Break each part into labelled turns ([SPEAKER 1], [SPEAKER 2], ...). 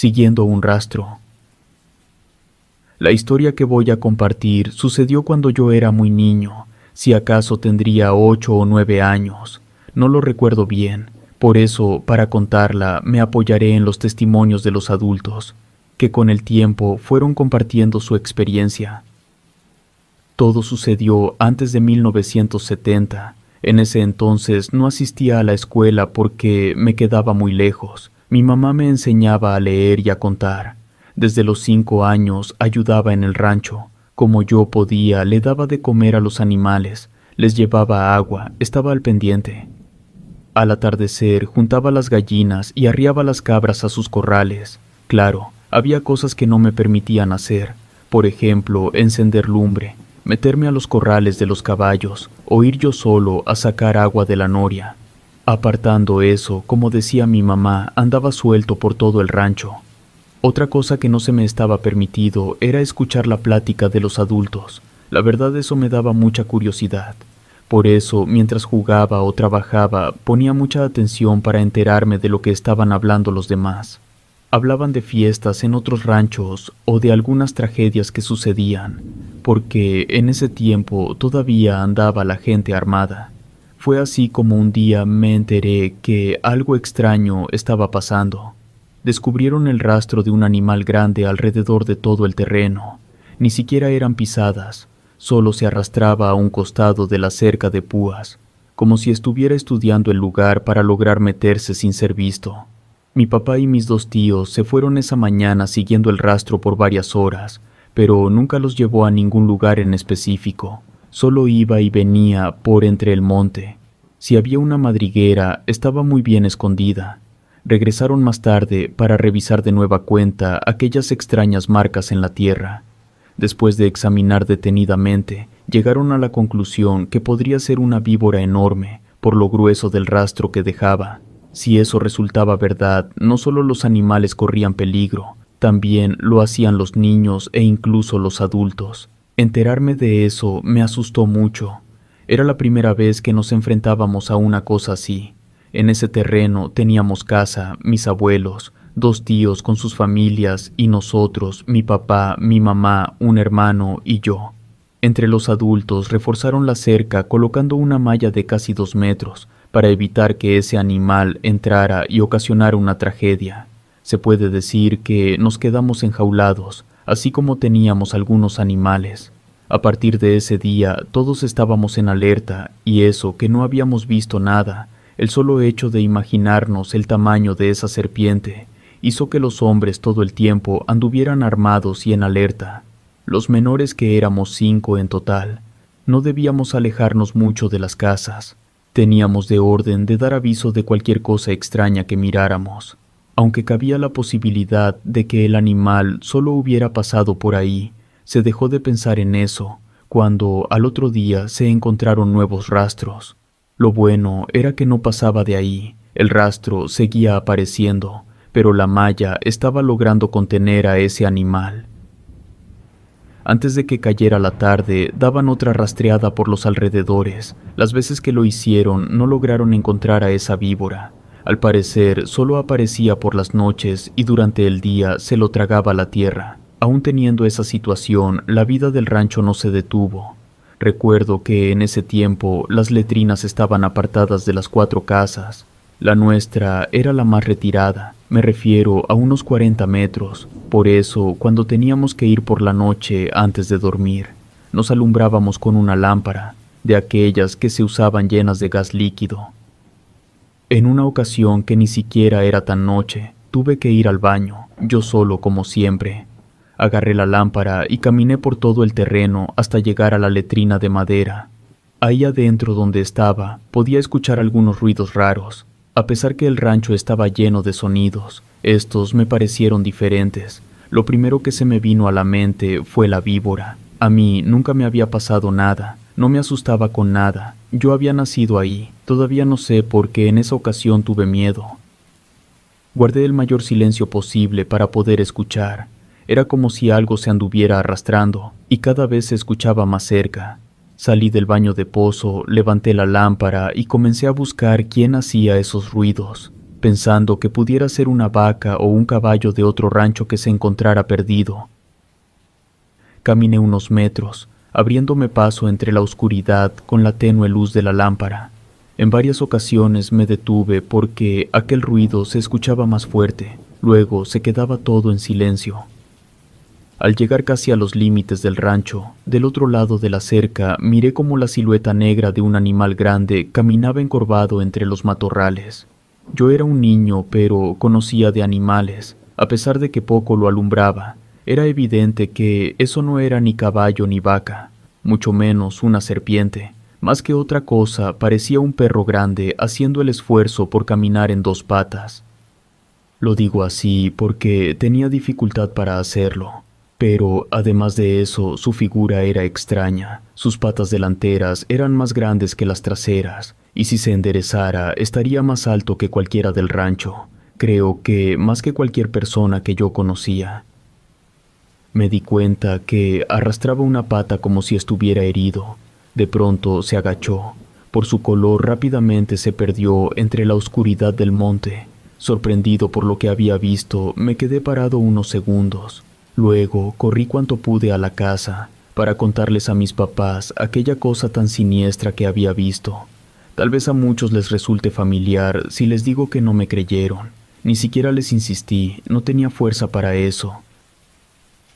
[SPEAKER 1] siguiendo un rastro. La historia que voy a compartir sucedió cuando yo era muy niño, si acaso tendría 8 o 9 años, no lo recuerdo bien, por eso, para contarla, me apoyaré en los testimonios de los adultos, que con el tiempo fueron compartiendo su experiencia. Todo sucedió antes de 1970. En ese entonces no asistía a la escuela porque me quedaba muy lejos. Mi mamá me enseñaba a leer y a contar. Desde los 5 años ayudaba en el rancho. Como yo podía, le daba de comer a los animales, les llevaba agua, estaba al pendiente. Al atardecer juntaba las gallinas y arriaba las cabras a sus corrales. Claro, había cosas que no me permitían hacer. Por ejemplo, encender lumbre, meterme a los corrales de los caballos o ir yo solo a sacar agua de la noria. Apartando eso, como decía mi mamá, andaba suelto por todo el rancho. Otra cosa que no se me estaba permitido era escuchar la plática de los adultos. La verdad eso me daba mucha curiosidad. Por eso, mientras jugaba o trabajaba, ponía mucha atención para enterarme de lo que estaban hablando los demás. Hablaban de fiestas en otros ranchos o de algunas tragedias que sucedían, porque en ese tiempo todavía andaba la gente armada. Fue así como un día me enteré que algo extraño estaba pasando. Descubrieron el rastro de un animal grande alrededor de todo el terreno. Ni siquiera eran pisadas, solo se arrastraba a un costado de la cerca de púas, como si estuviera estudiando el lugar para lograr meterse sin ser visto. Mi papá y mis 2 tíos se fueron esa mañana siguiendo el rastro por varias horas, pero nunca los llevó a ningún lugar en específico. Solo iba y venía por entre el monte. Si había una madriguera, estaba muy bien escondida. Regresaron más tarde para revisar de nueva cuenta aquellas extrañas marcas en la tierra. Después de examinar detenidamente, llegaron a la conclusión que podría ser una víbora enorme por lo grueso del rastro que dejaba. Si eso resultaba verdad, no solo los animales corrían peligro, también lo hacían los niños e incluso los adultos. Enterarme de eso me asustó mucho. Era la primera vez que nos enfrentábamos a una cosa así. En ese terreno teníamos casa, mis abuelos, 2 tíos con sus familias y nosotros, mi papá, mi mamá, un hermano y yo. Entre los adultos reforzaron la cerca colocando una malla de casi 2 metros para evitar que ese animal entrara y ocasionara una tragedia. Se puede decir que nos quedamos enjaulados, así como teníamos algunos animales. A partir de ese día todos estábamos en alerta y eso que no habíamos visto nada, el solo hecho de imaginarnos el tamaño de esa serpiente hizo que los hombres todo el tiempo anduvieran armados y en alerta. Los menores, que éramos 5 en total, no debíamos alejarnos mucho de las casas. Teníamos de orden de dar aviso de cualquier cosa extraña que miráramos. Aunque cabía la posibilidad de que el animal solo hubiera pasado por ahí, se dejó de pensar en eso cuando al otro día se encontraron nuevos rastros. Lo bueno era que no pasaba de ahí, el rastro seguía apareciendo, pero la malla estaba logrando contener a ese animal. Antes de que cayera la tarde, daban otra rastreada por los alrededores. Las veces que lo hicieron, no lograron encontrar a esa víbora. Al parecer, solo aparecía por las noches y durante el día se lo tragaba la tierra. Aún teniendo esa situación, la vida del rancho no se detuvo. Recuerdo que en ese tiempo las letrinas estaban apartadas de las 4 casas. La nuestra era la más retirada, me refiero a unos 40 metros. Por eso, cuando teníamos que ir por la noche antes de dormir, nos alumbrábamos con una lámpara, de aquellas que se usaban llenas de gas líquido. En una ocasión que ni siquiera era tan noche, tuve que ir al baño, yo solo como siempre. Agarré la lámpara y caminé por todo el terreno hasta llegar a la letrina de madera. Ahí adentro donde estaba, podía escuchar algunos ruidos raros. A pesar que el rancho estaba lleno de sonidos, estos me parecieron diferentes. Lo primero que se me vino a la mente fue la víbora. A mí nunca me había pasado nada, no me asustaba con nada. Yo había nacido ahí, todavía no sé por qué en esa ocasión tuve miedo. Guardé el mayor silencio posible para poder escuchar. Era como si algo se anduviera arrastrando, y cada vez se escuchaba más cerca. Salí del baño de pozo, levanté la lámpara y comencé a buscar quién hacía esos ruidos. pensando que pudiera ser una vaca o un caballo de otro rancho que se encontrara perdido. Caminé unos metros, abriéndome paso entre la oscuridad con la tenue luz de la lámpara. En varias ocasiones me detuve porque aquel ruido se escuchaba más fuerte, luego se quedaba todo en silencio. Al llegar casi a los límites del rancho, del otro lado de la cerca miré como la silueta negra de un animal grande caminaba encorvado entre los matorrales. Yo era un niño, pero conocía de animales, a pesar de que poco lo alumbraba. Era evidente que eso no era ni caballo ni vaca, mucho menos una serpiente. Más que otra cosa, parecía un perro grande haciendo el esfuerzo por caminar en dos patas. Lo digo así porque tenía dificultad para hacerlo. Pero, además de eso, su figura era extraña. Sus patas delanteras eran más grandes que las traseras, y si se enderezara, estaría más alto que cualquiera del rancho. Creo que más que cualquier persona que yo conocía. Me di cuenta que arrastraba una pata como si estuviera herido. De pronto se agachó. Por su color rápidamente se perdió entre la oscuridad del monte. Sorprendido por lo que había visto, me quedé parado unos segundos. Luego corrí cuanto pude a la casa para contarles a mis papás aquella cosa tan siniestra que había visto. Tal vez a muchos les resulte familiar si les digo que no me creyeron. Ni siquiera les insistí, no tenía fuerza para eso.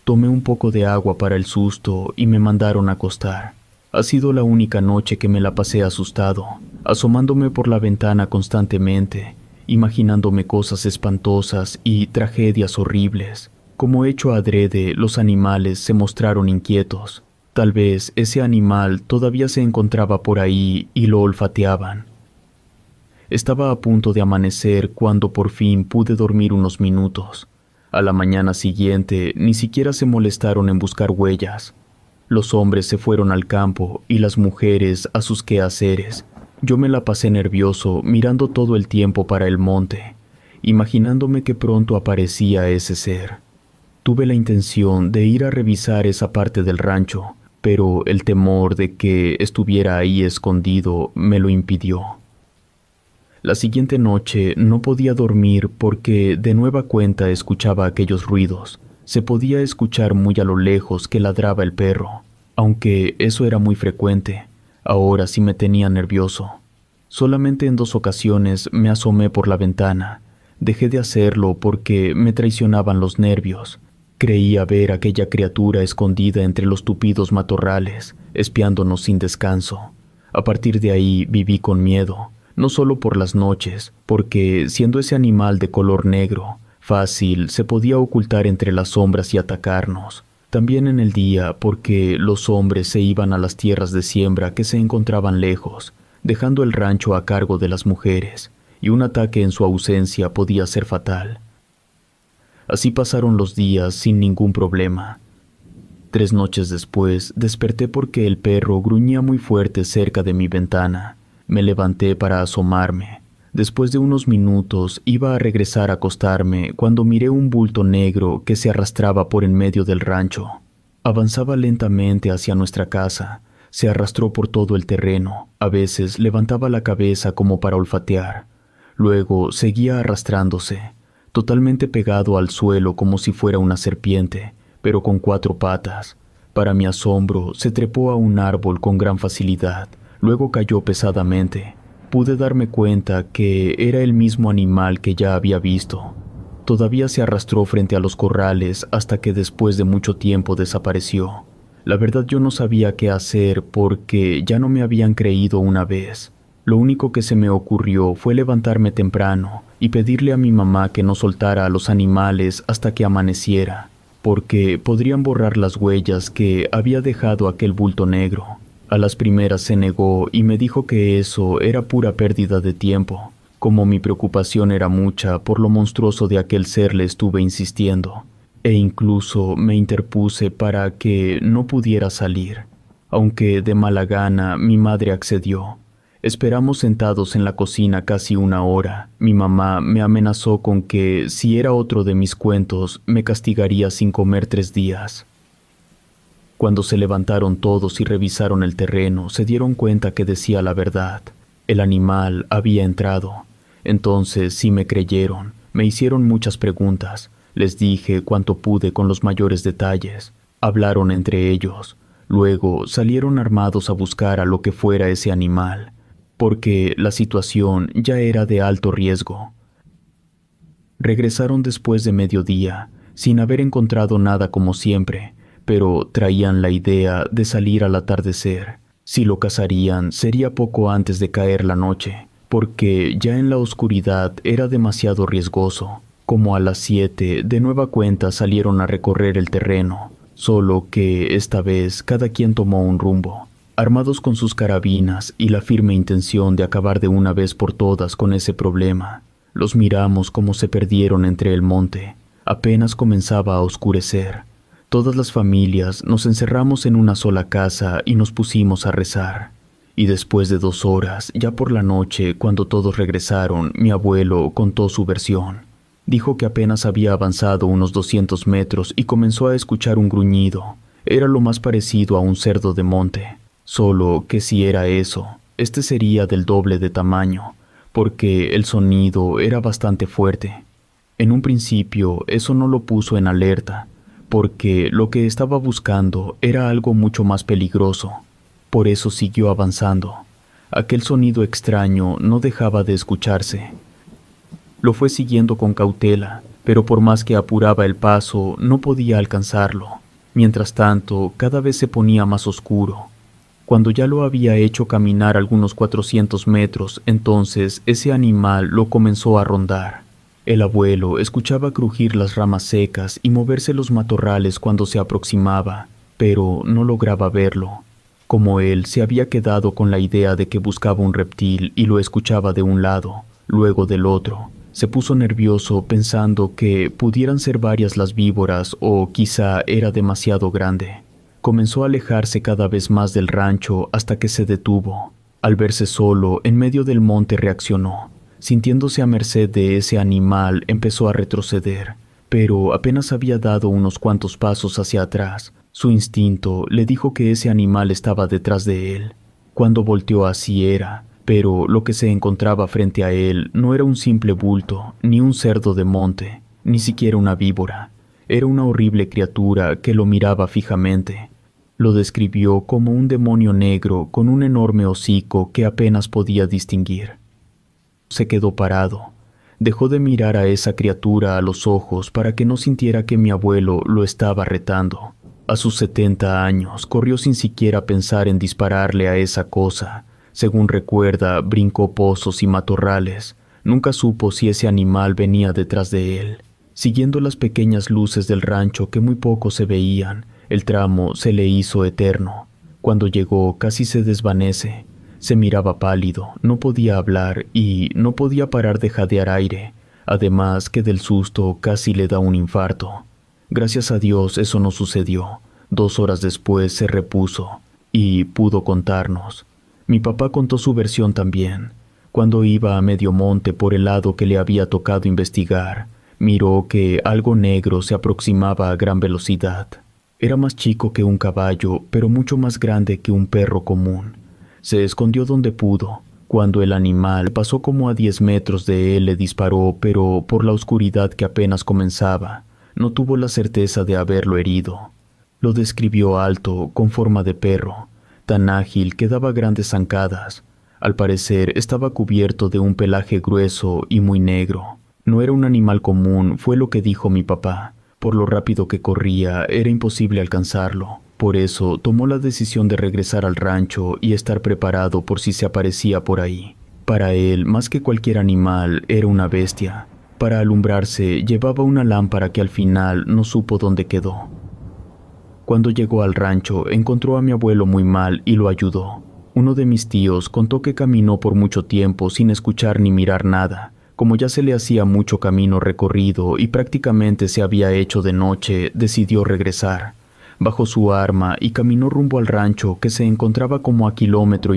[SPEAKER 1] Tomé un poco de agua para el susto y me mandaron a acostar. Ha sido la única noche que me la pasé asustado, asomándome por la ventana constantemente, imaginándome cosas espantosas y tragedias horribles. Como hecho adrede, los animales se mostraron inquietos. Tal vez ese animal todavía se encontraba por ahí y lo olfateaban. Estaba a punto de amanecer cuando por fin pude dormir unos minutos. A la mañana siguiente ni siquiera se molestaron en buscar huellas. Los hombres se fueron al campo y las mujeres a sus quehaceres. Yo me la pasé nervioso mirando todo el tiempo para el monte, imaginándome que pronto aparecía ese ser. Tuve la intención de ir a revisar esa parte del rancho, pero el temor de que estuviera ahí escondido me lo impidió. La siguiente noche no podía dormir porque de nueva cuenta escuchaba aquellos ruidos. Se podía escuchar muy a lo lejos que ladraba el perro, aunque eso era muy frecuente. Ahora sí me tenía nervioso. Solamente en 2 ocasiones me asomé por la ventana. Dejé de hacerlo porque me traicionaban los nervios. Creía ver aquella criatura escondida entre los tupidos matorrales, espiándonos sin descanso. A partir de ahí viví con miedo, no solo por las noches, porque siendo ese animal de color negro, fácil se podía ocultar entre las sombras y atacarnos. También en el día porque los hombres se iban a las tierras de siembra que se encontraban lejos, dejando el rancho a cargo de las mujeres, y un ataque en su ausencia podía ser fatal. Así pasaron los días sin ningún problema. 3 noches después desperté porque el perro gruñía muy fuerte cerca de mi ventana. Me levanté para asomarme. Después de unos minutos iba a regresar a acostarme cuando miré un bulto negro que se arrastraba por en medio del rancho. Avanzaba lentamente hacia nuestra casa. Se arrastró por todo el terreno. A veces levantaba la cabeza como para olfatear. Luego seguía arrastrándose, totalmente pegado al suelo como si fuera una serpiente, pero con 4 patas. Para mi asombro, se trepó a un árbol con gran facilidad. Luego cayó pesadamente. Pude darme cuenta que era el mismo animal que ya había visto. Todavía se arrastró frente a los corrales hasta que después de mucho tiempo desapareció. La verdad yo no sabía qué hacer porque ya no me habían creído una vez. Lo único que se me ocurrió fue levantarme temprano y pedirle a mi mamá que no soltara a los animales hasta que amaneciera, porque podrían borrar las huellas que había dejado aquel bulto negro. A las primeras se negó y me dijo que eso era pura pérdida de tiempo. Como mi preocupación era mucha por lo monstruoso de aquel ser, le estuve insistiendo, e incluso me interpuse para que no pudiera salir. Aunque de mala gana, mi madre accedió. Esperamos sentados en la cocina casi 1 hora. Mi mamá me amenazó con que, si era otro de mis cuentos, me castigaría sin comer 3 días. Cuando se levantaron todos y revisaron el terreno, se dieron cuenta que decía la verdad. El animal había entrado. Entonces sí me creyeron, me hicieron muchas preguntas, les dije cuanto pude con los mayores detalles, hablaron entre ellos, luego salieron armados a buscar a lo que fuera ese animal, porque la situación ya era de alto riesgo. Regresaron después de mediodía, sin haber encontrado nada como siempre, pero traían la idea de salir al atardecer. Si lo cazarían, sería poco antes de caer la noche, porque ya en la oscuridad era demasiado riesgoso. Como a las 7, de nueva cuenta salieron a recorrer el terreno, solo que esta vez cada quien tomó un rumbo, armados con sus carabinas y la firme intención de acabar de una vez por todas con ese problema. Los miramos como se perdieron entre el monte. Apenas comenzaba a oscurecer. Todas las familias nos encerramos en una sola casa y nos pusimos a rezar. Y después de 2 horas, ya por la noche, cuando todos regresaron, mi abuelo contó su versión. Dijo que apenas había avanzado unos 200 metros y comenzó a escuchar un gruñido. Era lo más parecido a un cerdo de monte. Solo que si era eso, este sería del doble de tamaño, porque el sonido era bastante fuerte. En un principio eso no lo puso en alerta, porque lo que estaba buscando era algo mucho más peligroso. Por eso siguió avanzando. Aquel sonido extraño no dejaba de escucharse. Lo fue siguiendo con cautela, pero por más que apuraba el paso, no podía alcanzarlo. Mientras tanto, cada vez se ponía más oscuro. Cuando ya lo había hecho caminar algunos 400 metros, entonces ese animal lo comenzó a rondar. El abuelo escuchaba crujir las ramas secas y moverse los matorrales cuando se aproximaba, pero no lograba verlo. Como él se había quedado con la idea de que buscaba un reptil y lo escuchaba de un lado, luego del otro, se puso nervioso pensando que pudieran ser varias las víboras o quizá era demasiado grande. Comenzó a alejarse cada vez más del rancho hasta que se detuvo. Al verse solo en medio del monte reaccionó. Sintiéndose a merced de ese animal, empezó a retroceder, pero apenas había dado unos cuantos pasos hacia atrás. Su instinto le dijo que ese animal estaba detrás de él. Cuando volteó así era, pero lo que se encontraba frente a él no era un simple bulto, ni un cerdo de monte, ni siquiera una víbora. Era una horrible criatura que lo miraba fijamente. Lo describió como un demonio negro con un enorme hocico que apenas podía distinguir. Se quedó parado. Dejó de mirar a esa criatura a los ojos para que no sintiera que mi abuelo lo estaba retando. A sus 70 años, corrió sin siquiera pensar en dispararle a esa cosa. Según recuerda, brincó pozos y matorrales. Nunca supo si ese animal venía detrás de él. Siguiendo las pequeñas luces del rancho que muy poco se veían, el tramo se le hizo eterno. Cuando llegó, casi se desvanece. Se miraba pálido, no podía hablar y no podía parar de jadear aire, además que del susto casi le da un infarto. Gracias a Dios eso no sucedió. 2 horas después se repuso y pudo contarnos. Mi papá contó su versión también. Cuando iba a medio monte por el lado que le había tocado investigar, miró que algo negro se aproximaba a gran velocidad. Era más chico que un caballo, pero mucho más grande que un perro común. Se escondió donde pudo. Cuando el animal pasó como a 10 metros de él, le disparó, pero por la oscuridad que apenas comenzaba, no tuvo la certeza de haberlo herido. Lo describió alto, con forma de perro, tan ágil que daba grandes zancadas. Al parecer estaba cubierto de un pelaje grueso y muy negro. No era un animal común, fue lo que dijo mi papá. Por lo rápido que corría, era imposible alcanzarlo. Por eso tomó la decisión de regresar al rancho y estar preparado por si se aparecía por ahí. Para él, más que cualquier animal, era una bestia. Para alumbrarse, llevaba una lámpara que al final no supo dónde quedó. Cuando llegó al rancho, encontró a mi abuelo muy mal y lo ayudó. Uno de mis tíos contó que caminó por mucho tiempo sin escuchar ni mirar nada. Como ya se le hacía mucho camino recorrido y prácticamente se había hecho de noche, decidió regresar. Bajó su arma y caminó rumbo al rancho que se encontraba como a 1,5 kilómetros.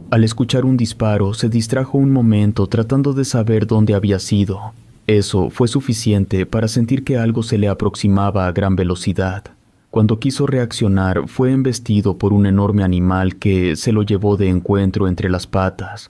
[SPEAKER 1] Al escuchar un disparo, se distrajo un momento tratando de saber dónde había sido. Eso fue suficiente para sentir que algo se le aproximaba a gran velocidad. Cuando quiso reaccionar, fue embestido por un enorme animal que se lo llevó de encuentro entre las patas.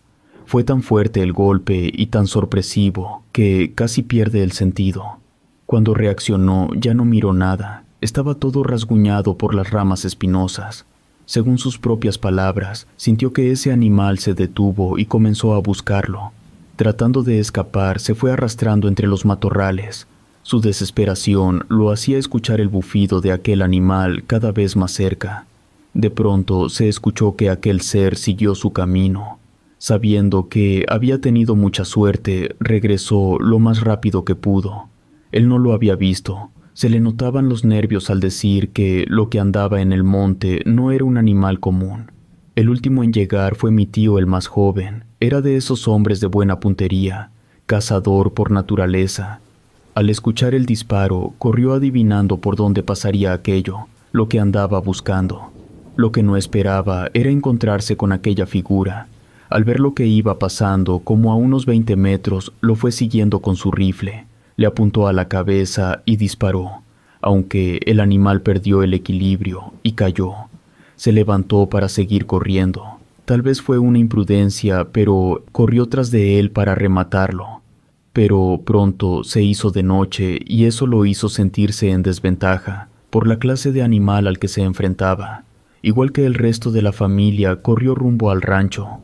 [SPEAKER 1] Fue tan fuerte el golpe y tan sorpresivo que casi pierde el sentido. Cuando reaccionó ya no miró nada, estaba todo rasguñado por las ramas espinosas. Según sus propias palabras, sintió que ese animal se detuvo y comenzó a buscarlo. Tratando de escapar, se fue arrastrando entre los matorrales. Su desesperación lo hacía escuchar el bufido de aquel animal cada vez más cerca. De pronto se escuchó que aquel ser siguió su camino. Sabiendo que había tenido mucha suerte, regresó lo más rápido que pudo. Él no lo había visto. Se le notaban los nervios al decir que lo que andaba en el monte no era un animal común. El último en llegar fue mi tío, el más joven. Era de esos hombres de buena puntería, cazador por naturaleza. Al escuchar el disparo, corrió adivinando por dónde pasaría aquello, lo que andaba buscando. Lo que no esperaba era encontrarse con aquella figura. Al ver lo que iba pasando, como a unos 20 metros, lo fue siguiendo con su rifle. Le apuntó a la cabeza y disparó, aunque el animal perdió el equilibrio y cayó. Se levantó para seguir corriendo. Tal vez fue una imprudencia, pero corrió tras de él para rematarlo. Pero pronto se hizo de noche y eso lo hizo sentirse en desventaja por la clase de animal al que se enfrentaba. Igual que el resto de la familia, corrió rumbo al rancho.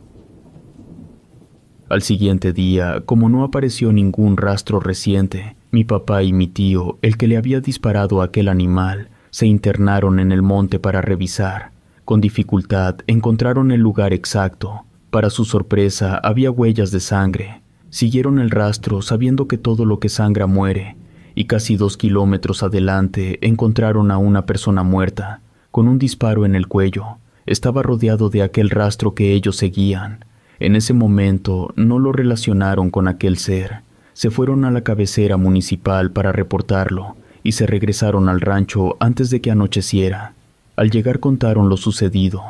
[SPEAKER 1] Al siguiente día, como no apareció ningún rastro reciente, mi papá y mi tío, el que le había disparado a aquel animal, se internaron en el monte para revisar. Con dificultad encontraron el lugar exacto. Para su sorpresa, había huellas de sangre. Siguieron el rastro sabiendo que todo lo que sangra muere, y casi 2 kilómetros adelante encontraron a una persona muerta, con un disparo en el cuello. Estaba rodeado de aquel rastro que ellos seguían. En ese momento no lo relacionaron con aquel ser. Se fueron a la cabecera municipal para reportarlo y se regresaron al rancho antes de que anocheciera. Al llegar contaron lo sucedido.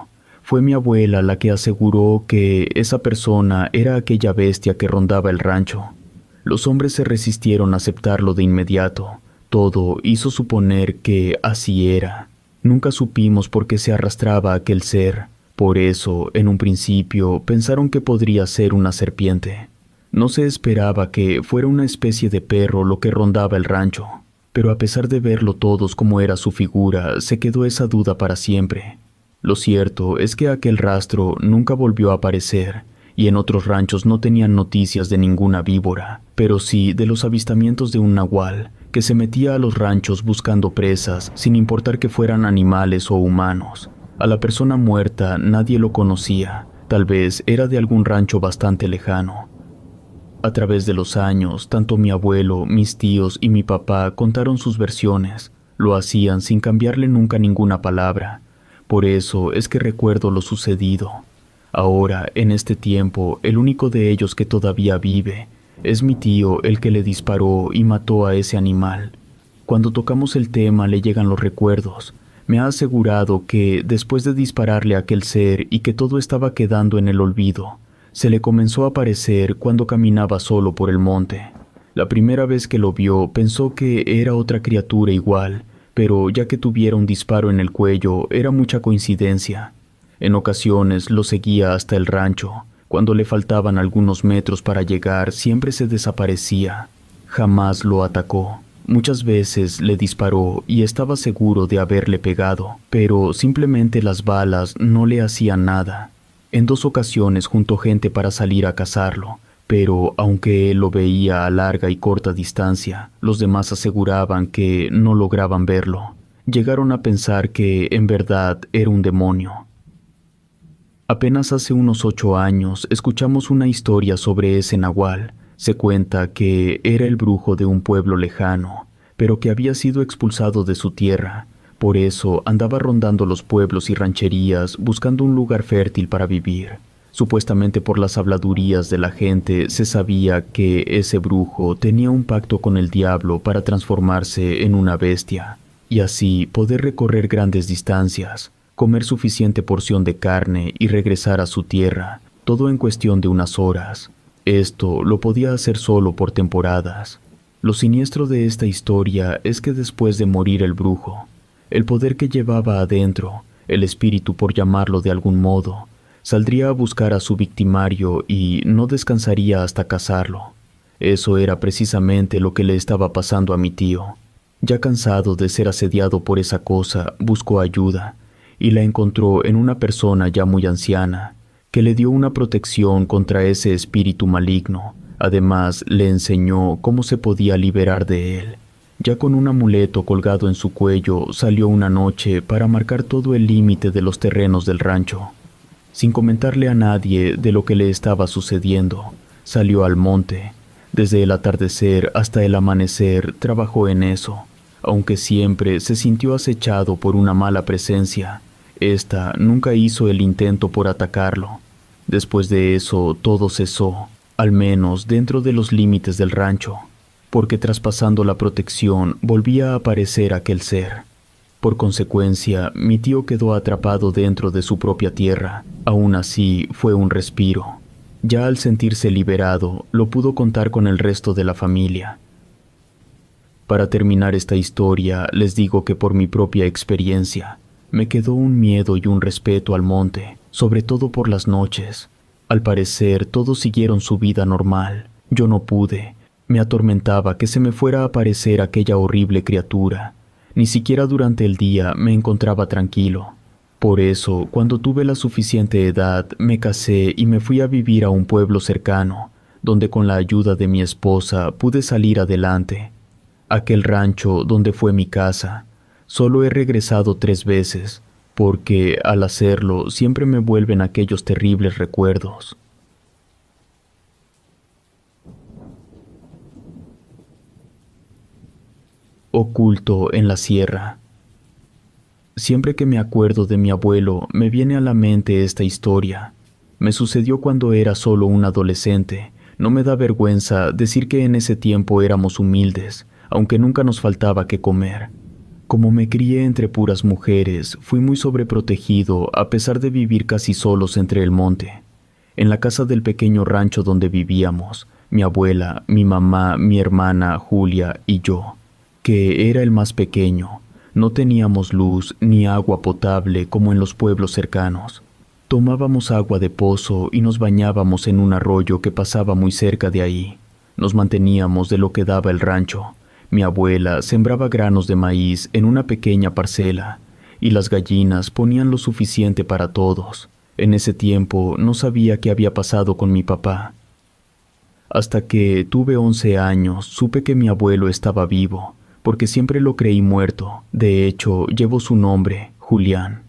[SPEAKER 1] Fue mi abuela la que aseguró que esa persona era aquella bestia que rondaba el rancho. Los hombres se resistieron a aceptarlo de inmediato. Todo hizo suponer que así era. Nunca supimos por qué se arrastraba aquel ser. Por eso, en un principio, pensaron que podría ser una serpiente. No se esperaba que fuera una especie de perro lo que rondaba el rancho, pero a pesar de verlo todos como era su figura, se quedó esa duda para siempre. Lo cierto es que aquel rastro nunca volvió a aparecer, y en otros ranchos no tenían noticias de ninguna víbora, pero sí de los avistamientos de un nahual, que se metía a los ranchos buscando presas, sin importar que fueran animales o humanos. A la persona muerta nadie lo conocía, tal vez era de algún rancho bastante lejano. A través de los años, tanto mi abuelo, mis tíos y mi papá contaron sus versiones. Lo hacían sin cambiarle nunca ninguna palabra. Por eso es que recuerdo lo sucedido. Ahora, en este tiempo, el único de ellos que todavía vive es mi tío, el que le disparó y mató a ese animal. Cuando tocamos el tema le llegan los recuerdos. Me ha asegurado que, después de dispararle a aquel ser y que todo estaba quedando en el olvido, se le comenzó a aparecer cuando caminaba solo por el monte. La primera vez que lo vio pensó que era otra criatura igual, pero ya que tuviera un disparo en el cuello era mucha coincidencia. En ocasiones lo seguía hasta el rancho. Cuando le faltaban algunos metros para llegar, siempre se desaparecía. Jamás lo atacó. Muchas veces le disparó y estaba seguro de haberle pegado, pero simplemente las balas no le hacían nada. En 2 ocasiones juntó gente para salir a cazarlo, pero aunque él lo veía a larga y corta distancia, los demás aseguraban que no lograban verlo. Llegaron a pensar que en verdad era un demonio. Apenas hace unos 8 años escuchamos una historia sobre ese nahual. Se cuenta que era el brujo de un pueblo lejano, pero que había sido expulsado de su tierra. Por eso andaba rondando los pueblos y rancherías buscando un lugar fértil para vivir. Supuestamente por las habladurías de la gente se sabía que ese brujo tenía un pacto con el diablo para transformarse en una bestia, y así poder recorrer grandes distancias, comer suficiente porción de carne y regresar a su tierra, todo en cuestión de unas horas. Esto lo podía hacer solo por temporadas. Lo siniestro de esta historia es que después de morir el brujo, el poder que llevaba adentro, el espíritu por llamarlo de algún modo, Saldría a buscar a su victimario y no descansaría hasta cazarlo. Eso era precisamente lo que le estaba pasando a mi tío. Ya cansado de ser asediado por esa cosa, buscó ayuda y la encontró en una persona ya muy anciana, que le dio una protección contra ese espíritu maligno. Además, le enseñó cómo se podía liberar de él. Ya con un amuleto colgado en su cuello, salió una noche para marcar todo el límite de los terrenos del rancho. Sin comentarle a nadie de lo que le estaba sucediendo, salió al monte. Desde el atardecer hasta el amanecer trabajó en eso, aunque siempre se sintió acechado por una mala presencia. Esta nunca hizo el intento por atacarlo. Después de eso todo cesó, al menos dentro de los límites del rancho, porque traspasando la protección volvía a aparecer aquel ser. Por consecuencia, mi tío quedó atrapado dentro de su propia tierra. Aún así, fue un respiro. Ya al sentirse liberado, lo pudo contar con el resto de la familia. Para terminar esta historia, les digo que por mi propia experiencia, me quedó un miedo y un respeto al monte, sobre todo por las noches. Al parecer, todos siguieron su vida normal. Yo no pude. Me atormentaba que se me fuera a aparecer aquella horrible criatura. Ni siquiera durante el día me encontraba tranquilo. Por eso, cuando tuve la suficiente edad, me casé y me fui a vivir a un pueblo cercano, donde con la ayuda de mi esposa pude salir adelante. Aquel rancho donde fue mi casa, solo he regresado 3 veces, porque al hacerlo siempre me vuelven aquellos terribles recuerdos. Oculto en la sierra. Siempre que me acuerdo de mi abuelo, me viene a la mente esta historia. Me sucedió cuando era solo un adolescente. No me da vergüenza decir que en ese tiempo éramos humildes, aunque nunca nos faltaba que comer. Como me crié entre puras mujeres, fui muy sobreprotegido a pesar de vivir casi solos entre el monte. En la casa del pequeño rancho donde vivíamos, mi abuela, mi mamá, mi hermana Julia y yo, que era el más pequeño, no teníamos luz ni agua potable como en los pueblos cercanos. Tomábamos agua de pozo y nos bañábamos en un arroyo que pasaba muy cerca de ahí. Nos manteníamos de lo que daba el rancho. Mi abuela sembraba granos de maíz en una pequeña parcela y las gallinas ponían lo suficiente para todos. En ese tiempo no sabía qué había pasado con mi papá. Hasta que tuve 11 años supe que mi abuelo estaba vivo, porque siempre lo creí muerto. De hecho, llevo su nombre, Julián.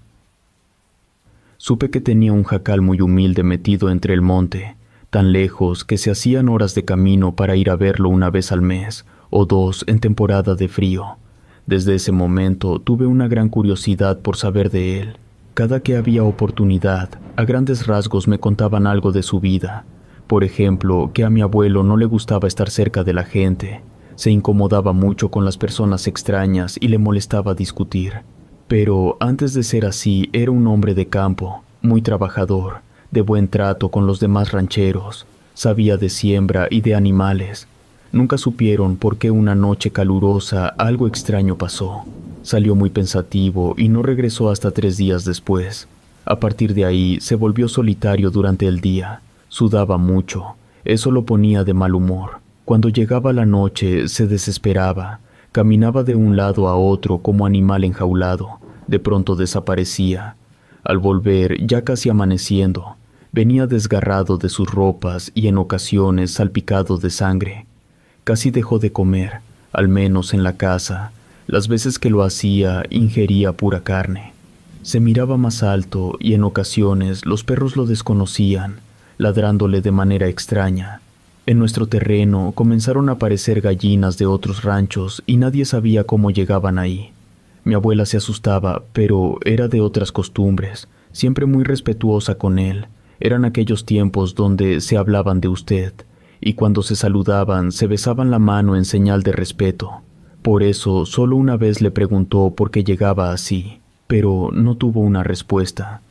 [SPEAKER 1] Supe que tenía un jacal muy humilde metido entre el monte, tan lejos que se hacían horas de camino para ir a verlo una vez al mes, o 2 en temporada de frío. Desde ese momento tuve una gran curiosidad por saber de él. Cada que había oportunidad, a grandes rasgos me contaban algo de su vida. Por ejemplo, que a mi abuelo no le gustaba estar cerca de la gente. Se incomodaba mucho con las personas extrañas y le molestaba discutir. Pero antes de ser así, era un hombre de campo, muy trabajador, de buen trato con los demás rancheros. Sabía de siembra y de animales. Nunca supieron por qué una noche calurosa algo extraño pasó. Salió muy pensativo y no regresó hasta 3 días después. A partir de ahí se volvió solitario durante el día. Sudaba mucho. Eso lo ponía de mal humor. Cuando llegaba la noche se desesperaba. Caminaba de un lado a otro como animal enjaulado. De pronto desaparecía. Al volver, ya casi amaneciendo, venía desgarrado de sus ropas y en ocasiones salpicado de sangre. Casi dejó de comer, al menos en la casa. Las veces que lo hacía, ingería pura carne. Se miraba más alto y en ocasiones los perros lo desconocían, ladrándole de manera extraña. En nuestro terreno comenzaron a aparecer gallinas de otros ranchos y nadie sabía cómo llegaban ahí. Mi abuela se asustaba, pero era de otras costumbres, siempre muy respetuosa con él. Eran aquellos tiempos donde se hablaban de usted, y cuando se saludaban se besaban la mano en señal de respeto. Por eso solo una vez le preguntó por qué llegaba así, pero no tuvo una respuesta.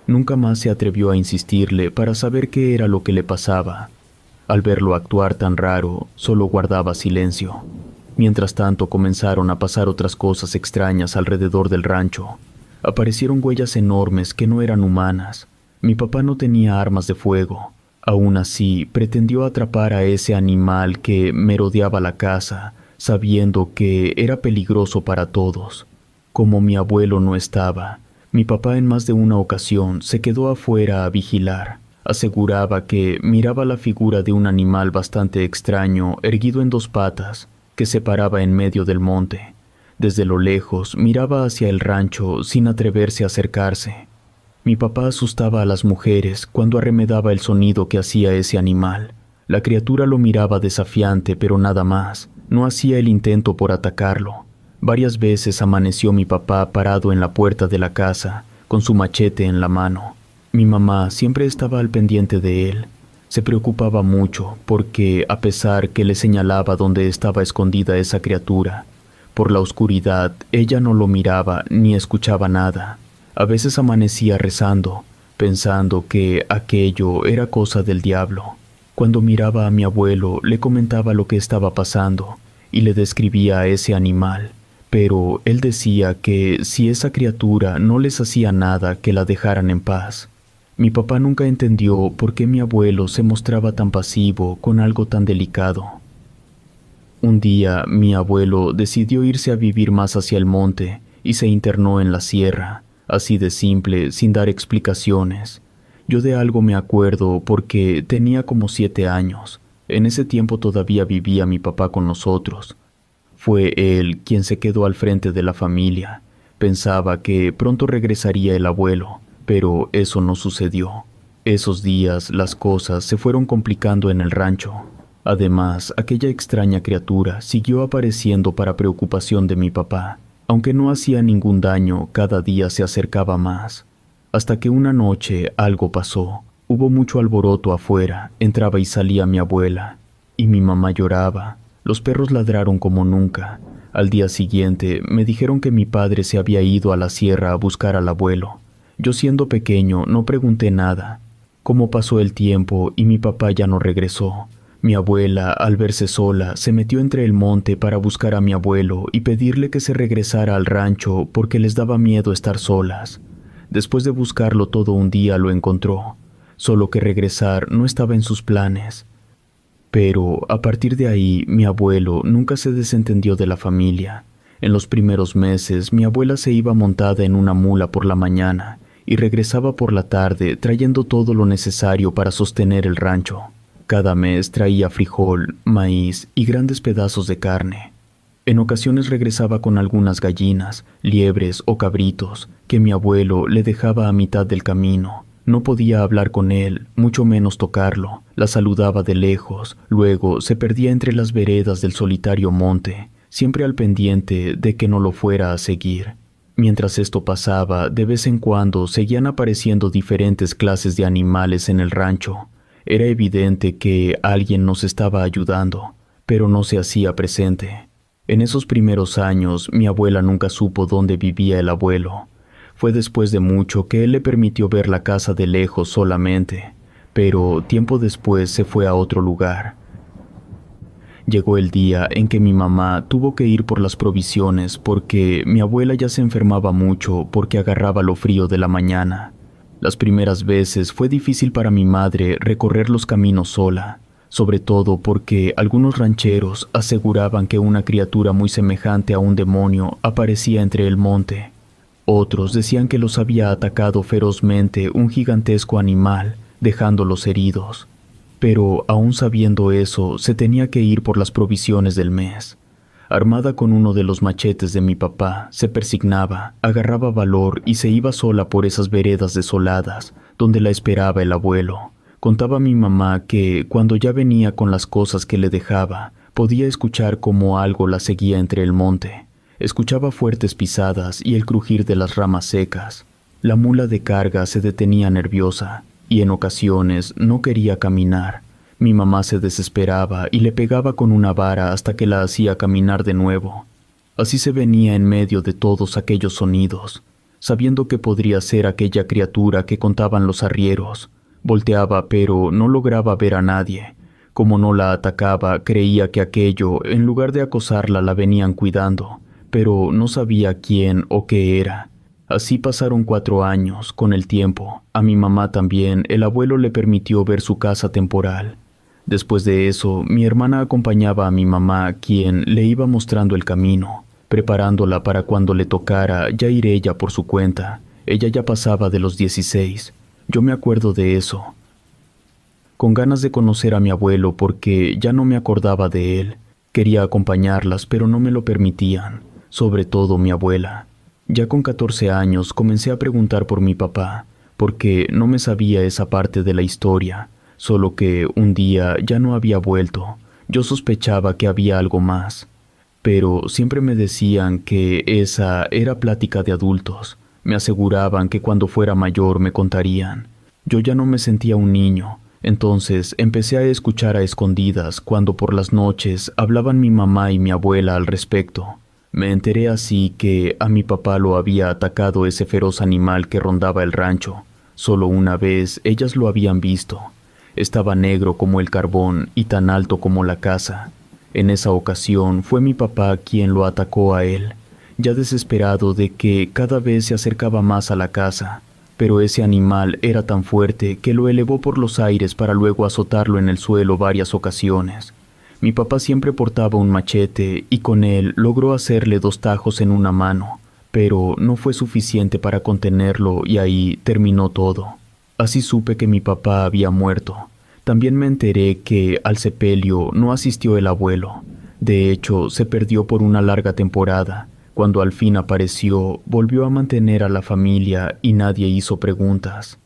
[SPEAKER 1] Nunca más se atrevió a insistirle para saber qué era lo que le pasaba. Al verlo actuar tan raro, solo guardaba silencio. Mientras tanto comenzaron a pasar otras cosas extrañas alrededor del rancho. Aparecieron huellas enormes que no eran humanas. Mi papá no tenía armas de fuego. Aún así, pretendió atrapar a ese animal que merodeaba la casa, sabiendo que era peligroso para todos. Como mi abuelo no estaba, mi papá en más de una ocasión se quedó afuera a vigilar. Aseguraba que miraba la figura de un animal bastante extraño, erguido en dos patas, que se paraba en medio del monte. Desde lo lejos miraba hacia el rancho sin atreverse a acercarse. Mi papá asustaba a las mujeres cuando arremedaba el sonido que hacía ese animal. La criatura lo miraba desafiante, pero nada más. No hacía el intento por atacarlo. Varias veces amaneció mi papá parado en la puerta de la casa, con su machete en la mano. Mi mamá siempre estaba al pendiente de él. Se preocupaba mucho porque, a pesar que le señalaba dónde estaba escondida esa criatura, por la oscuridad ella no lo miraba ni escuchaba nada. A veces amanecía rezando, pensando que aquello era cosa del diablo. Cuando miraba a mi abuelo, le comentaba lo que estaba pasando y le describía a ese animal, pero él decía que si esa criatura no les hacía nada, que la dejaran en paz. Mi papá nunca entendió por qué mi abuelo se mostraba tan pasivo con algo tan delicado. Un día, mi abuelo decidió irse a vivir más hacia el monte y se internó en la sierra. Así de simple, sin dar explicaciones. Yo de algo me acuerdo porque tenía como 7 años. En ese tiempo todavía vivía mi papá con nosotros. Fue él quien se quedó al frente de la familia. Pensaba que pronto regresaría el abuelo, pero eso no sucedió. Esos días las cosas se fueron complicando en el rancho. Además, aquella extraña criatura siguió apareciendo para preocupación de mi papá. Aunque no hacía ningún daño, cada día se acercaba más. Hasta que una noche algo pasó. Hubo mucho alboroto afuera, entraba y salía mi abuela. Y mi mamá lloraba. Los perros ladraron como nunca. Al día siguiente me dijeron que mi padre se había ido a la sierra a buscar al abuelo. Yo siendo pequeño no pregunté nada. Como pasó el tiempo y mi papá ya no regresó. Mi abuela, al verse sola, se metió entre el monte para buscar a mi abuelo y pedirle que se regresara al rancho porque les daba miedo estar solas. Después de buscarlo todo un día lo encontró, solo que regresar no estaba en sus planes. Pero a partir de ahí mi abuelo nunca se desentendió de la familia. En los primeros meses mi abuela se iba montada en una mula por la mañana y regresaba por la tarde trayendo todo lo necesario para sostener el rancho. Cada mes traía frijol, maíz y grandes pedazos de carne. En ocasiones regresaba con algunas gallinas, liebres o cabritos que mi abuelo le dejaba a mitad del camino. No podía hablar con él, mucho menos tocarlo. La saludaba de lejos, luego se perdía entre las veredas del solitario monte, siempre al pendiente de que no lo fuera a seguir. Mientras esto pasaba, de vez en cuando seguían apareciendo diferentes clases de animales en el rancho. Era evidente que alguien nos estaba ayudando, pero no se hacía presente. En esos primeros años, mi abuela nunca supo dónde vivía el abuelo. Fue después de mucho que él le permitió ver la casa de lejos solamente, pero tiempo después se fue a otro lugar. Llegó el día en que mi mamá tuvo que ir por las provisiones porque mi abuela ya se enfermaba mucho porque agarraba lo frío de la mañana. Las primeras veces fue difícil para mi madre recorrer los caminos sola, sobre todo porque algunos rancheros aseguraban que una criatura muy semejante a un demonio aparecía entre el monte. Otros decían que los había atacado ferozmente un gigantesco animal, dejándolos heridos. Pero aún sabiendo eso, se tenía que ir por las provisiones del mes. Armada con uno de los machetes de mi papá, se persignaba, agarraba valor y se iba sola por esas veredas desoladas, donde la esperaba el abuelo. Contaba mi mamá que, cuando ya venía con las cosas que le dejaba, podía escuchar cómo algo la seguía entre el monte. Escuchaba fuertes pisadas y el crujir de las ramas secas. La mula de carga se detenía nerviosa, y en ocasiones no quería caminar. Mi mamá se desesperaba y le pegaba con una vara hasta que la hacía caminar de nuevo. Así se venía en medio de todos aquellos sonidos, sabiendo que podría ser aquella criatura que contaban los arrieros. Volteaba, pero no lograba ver a nadie. Como no la atacaba, creía que aquello, en lugar de acosarla, la venían cuidando, pero no sabía quién o qué era. Así pasaron 4 años. Con el tiempo, a mi mamá también, el abuelo le permitió ver su casa temporal. Después de eso, mi hermana acompañaba a mi mamá, quien le iba mostrando el camino, preparándola para cuando le tocara ya ir ella por su cuenta. Ella ya pasaba de los 16. Yo me acuerdo de eso, con ganas de conocer a mi abuelo porque ya no me acordaba de él. Quería acompañarlas, pero no me lo permitían, sobre todo mi abuela. Ya con 14 años comencé a preguntar por mi papá, porque no me sabía esa parte de la historia, solo que un día ya no había vuelto. Yo sospechaba que había algo más, pero siempre me decían que esa era plática de adultos. Me aseguraban que cuando fuera mayor me contarían. Yo ya no me sentía un niño, entonces empecé a escuchar a escondidas cuando por las noches hablaban mi mamá y mi abuela al respecto. Me enteré así que a mi papá lo había atacado ese feroz animal que rondaba el rancho. Solo una vez ellas lo habían visto. Estaba negro como el carbón y tan alto como la casa. En esa ocasión fue mi papá quien lo atacó a él, ya desesperado de que cada vez se acercaba más a la casa. Pero ese animal era tan fuerte que lo elevó por los aires para luego azotarlo en el suelo varias ocasiones. Mi papá siempre portaba un machete y con él logró hacerle 2 tajos en una mano, pero no fue suficiente para contenerlo y ahí terminó todo. Así supe que mi papá había muerto. También me enteré que al sepelio no asistió el abuelo. De hecho, se perdió por una larga temporada. Cuando al fin apareció, volvió a mantener a la familia y nadie hizo preguntas.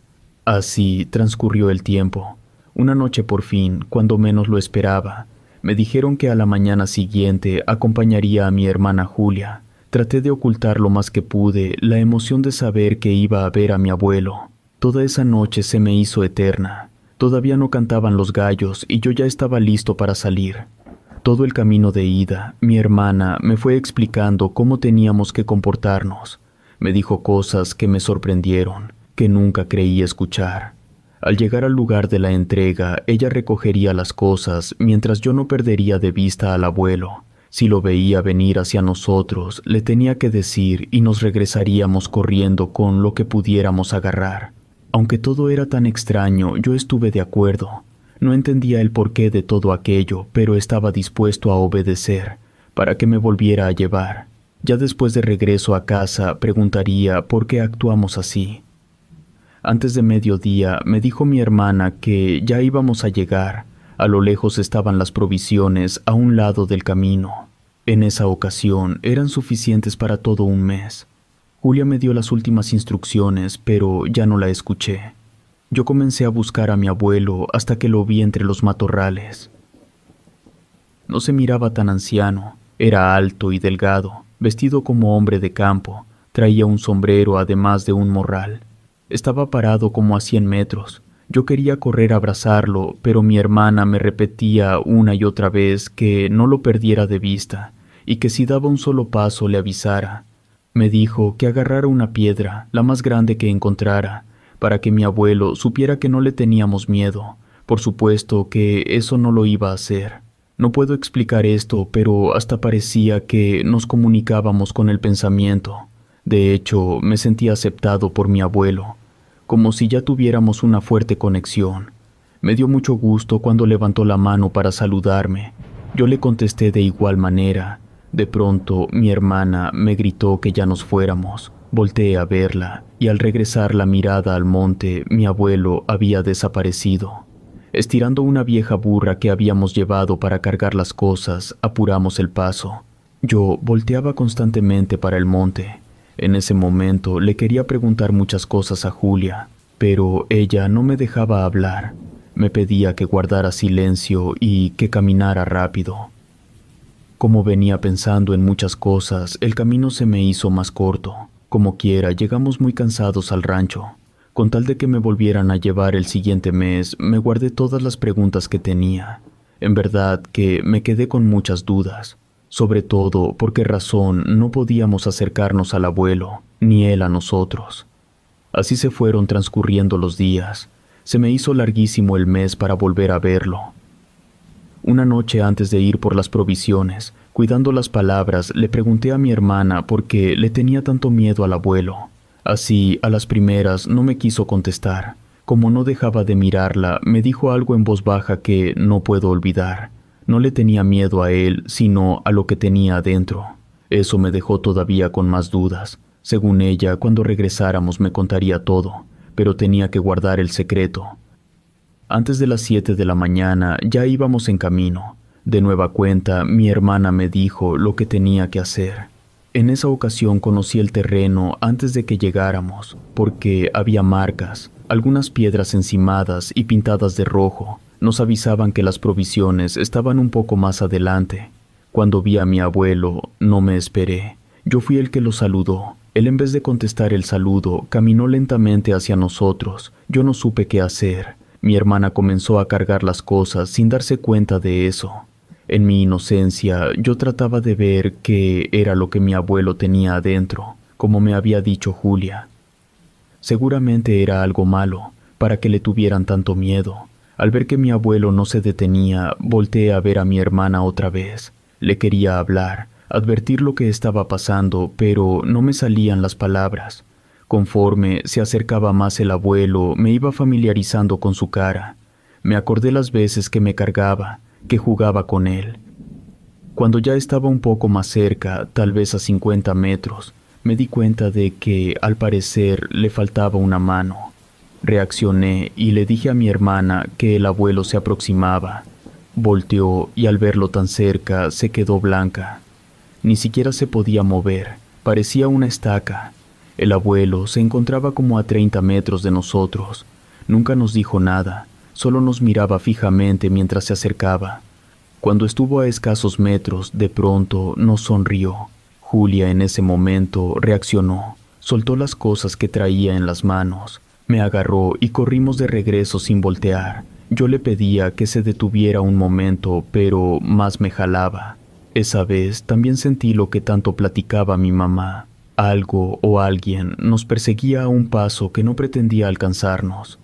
[SPEAKER 1] Así transcurrió el tiempo. Una noche por fin, cuando menos lo esperaba, me dijeron que a la mañana siguiente acompañaría a mi hermana Julia. Traté de ocultar lo más que pude la emoción de saber que iba a ver a mi abuelo. Toda esa noche se me hizo eterna. Todavía no cantaban los gallos y yo ya estaba listo para salir. Todo el camino de ida, mi hermana me fue explicando cómo teníamos que comportarnos. Me dijo cosas que me sorprendieron, que nunca creí escuchar. Al llegar al lugar de la entrega, ella recogería las cosas mientras yo no perdería de vista al abuelo. Si lo veía venir hacia nosotros, le tenía que decir y nos regresaríamos corriendo con lo que pudiéramos agarrar. Aunque todo era tan extraño, yo estuve de acuerdo. No entendía el porqué de todo aquello, pero estaba dispuesto a obedecer, para que me volviera a llevar. Ya después de regreso a casa, preguntaría por qué actuamos así. Antes de mediodía, me dijo mi hermana que ya íbamos a llegar. A lo lejos estaban las provisiones a un lado del camino. En esa ocasión, eran suficientes para todo un mes. Julia me dio las últimas instrucciones, pero ya no la escuché. Yo comencé a buscar a mi abuelo hasta que lo vi entre los matorrales. No se miraba tan anciano, era alto y delgado, vestido como hombre de campo, traía un sombrero además de un morral. Estaba parado como a 100 metros. Yo quería correr a abrazarlo, pero mi hermana me repetía una y otra vez que no lo perdiera de vista y que si daba un solo paso le avisara. Me dijo que agarrara una piedra, la más grande que encontrara, para que mi abuelo supiera que no le teníamos miedo. Por supuesto que eso no lo iba a hacer. No puedo explicar esto, pero hasta parecía que nos comunicábamos con el pensamiento. De hecho, me sentí aceptado por mi abuelo, como si ya tuviéramos una fuerte conexión. Me dio mucho gusto cuando levantó la mano para saludarme. Yo le contesté de igual manera. De pronto, mi hermana me gritó que ya nos fuéramos. Volteé a verla, y al regresar la mirada al monte, mi abuelo había desaparecido. Estirando una vieja burra que habíamos llevado para cargar las cosas, apuramos el paso. Yo volteaba constantemente para el monte. En ese momento le quería preguntar muchas cosas a Julia, pero ella no me dejaba hablar. Me pedía que guardara silencio y que caminara rápido. Como venía pensando en muchas cosas, el camino se me hizo más corto. Como quiera, llegamos muy cansados al rancho. Con tal de que me volvieran a llevar el siguiente mes, me guardé todas las preguntas que tenía. En verdad que me quedé con muchas dudas. Sobre todo por qué razón no podíamos acercarnos al abuelo, ni él a nosotros. Así se fueron transcurriendo los días. Se me hizo larguísimo el mes para volver a verlo. Una noche antes de ir por las provisiones, cuidando las palabras, le pregunté a mi hermana por qué le tenía tanto miedo al abuelo. Así, a las primeras, no me quiso contestar. Como no dejaba de mirarla, me dijo algo en voz baja que no puedo olvidar. No le tenía miedo a él, sino a lo que tenía adentro. Eso me dejó todavía con más dudas. Según ella, cuando regresáramos me contaría todo, pero tenía que guardar el secreto. Antes de las 7 de la mañana ya íbamos en camino. De nueva cuenta, mi hermana me dijo lo que tenía que hacer. En esa ocasión conocí el terreno antes de que llegáramos, porque había marcas, algunas piedras encimadas y pintadas de rojo. Nos avisaban que las provisiones estaban un poco más adelante. Cuando vi a mi abuelo, no me esperé. Yo fui el que lo saludó. Él, en vez de contestar el saludo, caminó lentamente hacia nosotros. Yo no supe qué hacer. Mi hermana comenzó a cargar las cosas sin darse cuenta de eso. En mi inocencia, yo trataba de ver qué era lo que mi abuelo tenía adentro, como me había dicho Julia. Seguramente era algo malo, para que le tuvieran tanto miedo. Al ver que mi abuelo no se detenía, volteé a ver a mi hermana otra vez. Le quería hablar, advertir lo que estaba pasando, pero no me salían las palabras. Conforme se acercaba más el abuelo, me iba familiarizando con su cara. Me acordé las veces que me cargaba, que jugaba con él. Cuando ya estaba un poco más cerca, tal vez a 50 metros, me di cuenta de que, al parecer, le faltaba una mano. Reaccioné y le dije a mi hermana que el abuelo se aproximaba. Volteó y al verlo tan cerca se quedó blanca. Ni siquiera se podía mover, parecía una estaca. El abuelo se encontraba como a 30 metros de nosotros. Nunca nos dijo nada, solo nos miraba fijamente mientras se acercaba. Cuando estuvo a escasos metros, de pronto nos sonrió. Julia en ese momento reaccionó, soltó las cosas que traía en las manos, me agarró y corrimos de regreso sin voltear. Yo le pedía que se detuviera un momento, pero más me jalaba. Esa vez también sentí lo que tanto platicaba mi mamá. Algo o alguien nos perseguía a un paso que no pretendía alcanzarnos.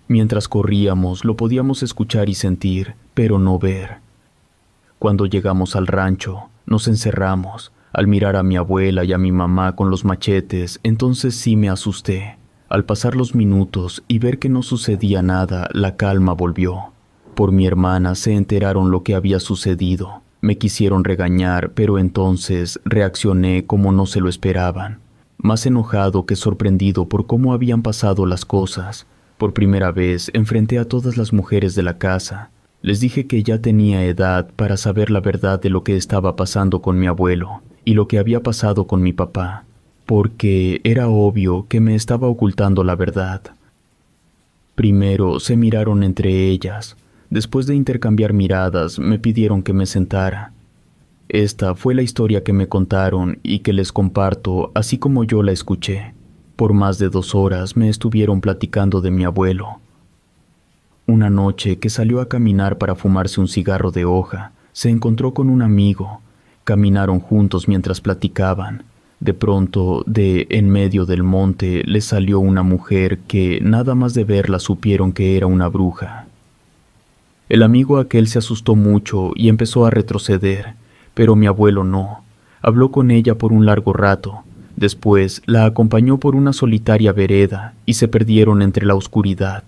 [SPEAKER 1] Mientras corríamos lo podíamos escuchar y sentir, pero no ver. Cuando llegamos al rancho, nos encerramos. Al mirar a mi abuela y a mi mamá con los machetes, entonces sí me asusté. Al pasar los minutos y ver que no sucedía nada, la calma volvió. Por mi hermana se enteraron lo que había sucedido. Me quisieron regañar, pero entonces reaccioné como no se lo esperaban. Más enojado que sorprendido por cómo habían pasado las cosas. Por primera vez enfrenté a todas las mujeres de la casa. Les dije que ya tenía edad para saber la verdad de lo que estaba pasando con mi abuelo y lo que había pasado con mi papá, porque era obvio que me estaba ocultando la verdad. Primero se miraron entre ellas. Después de intercambiar miradas, me pidieron que me sentara. Esta fue la historia que me contaron y que les comparto así como yo la escuché. Por más de 2 horas me estuvieron platicando de mi abuelo. Una noche que salió a caminar para fumarse un cigarro de hoja, se encontró con un amigo. Caminaron juntos mientras platicaban. De pronto, de en medio del monte, les salió una mujer que, nada más de verla, supieron que era una bruja. El amigo aquel se asustó mucho y empezó a retroceder, pero mi abuelo no. Habló con ella por un largo rato. Después la acompañó por una solitaria vereda y se perdieron entre la oscuridad.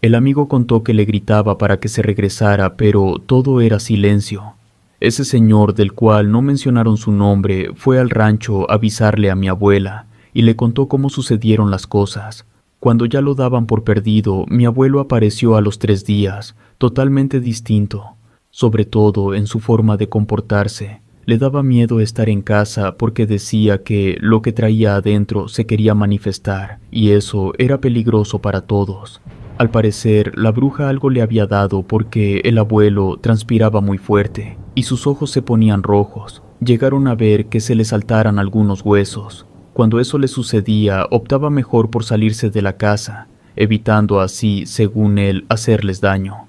[SPEAKER 1] El amigo contó que le gritaba para que se regresara, pero todo era silencio. Ese señor, del cual no mencionaron su nombre, fue al rancho a avisarle a mi abuela y le contó cómo sucedieron las cosas. Cuando ya lo daban por perdido, mi abuelo apareció a los 3 días, totalmente distinto, sobre todo en su forma de comportarse. Le daba miedo estar en casa porque decía que lo que traía adentro se quería manifestar, y eso era peligroso para todos. Al parecer, la bruja algo le había dado porque el abuelo transpiraba muy fuerte y sus ojos se ponían rojos. Llegaron a ver que se le saltaran algunos huesos. Cuando eso le sucedía, optaba mejor por salirse de la casa, evitando así, según él, hacerles daño.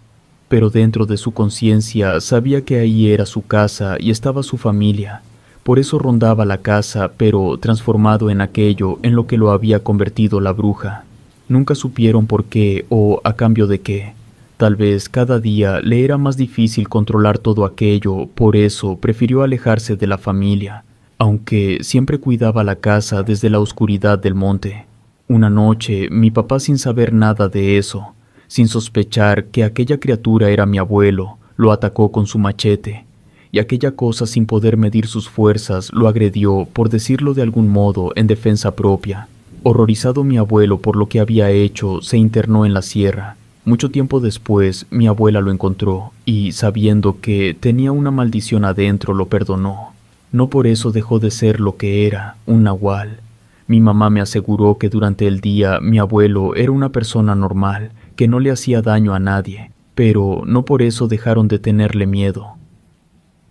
[SPEAKER 1] Pero dentro de su conciencia sabía que ahí era su casa y estaba su familia. Por eso rondaba la casa, pero transformado en aquello en lo que lo había convertido la bruja. Nunca supieron por qué o a cambio de qué. Tal vez cada día le era más difícil controlar todo aquello, por eso prefirió alejarse de la familia. aunque siempre cuidaba la casa desde la oscuridad del monte. Una noche, mi papá, sin saber nada de eso, sin sospechar que aquella criatura era mi abuelo, lo atacó con su machete, y aquella cosa, sin poder medir sus fuerzas, lo agredió, por decirlo de algún modo, en defensa propia. Horrorizado mi abuelo por lo que había hecho, se internó en la sierra. Mucho tiempo después, mi abuela lo encontró, y, sabiendo que tenía una maldición adentro, lo perdonó. No por eso dejó de ser lo que era, un nahual. Mi mamá me aseguró que durante el día mi abuelo era una persona normal, que no le hacía daño a nadie, pero no por eso dejaron de tenerle miedo.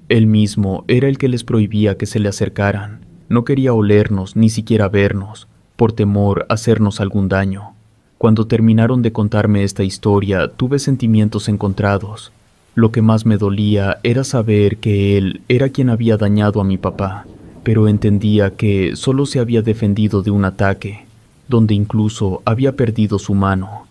[SPEAKER 1] Él mismo era el que les prohibía que se le acercaran. No quería olernos, ni siquiera vernos, por temor a hacernos algún daño. Cuando terminaron de contarme esta historia, tuve sentimientos encontrados. Lo que más me dolía era saber que él era quien había dañado a mi papá, pero entendía que solo se había defendido de un ataque, donde incluso había perdido su mano.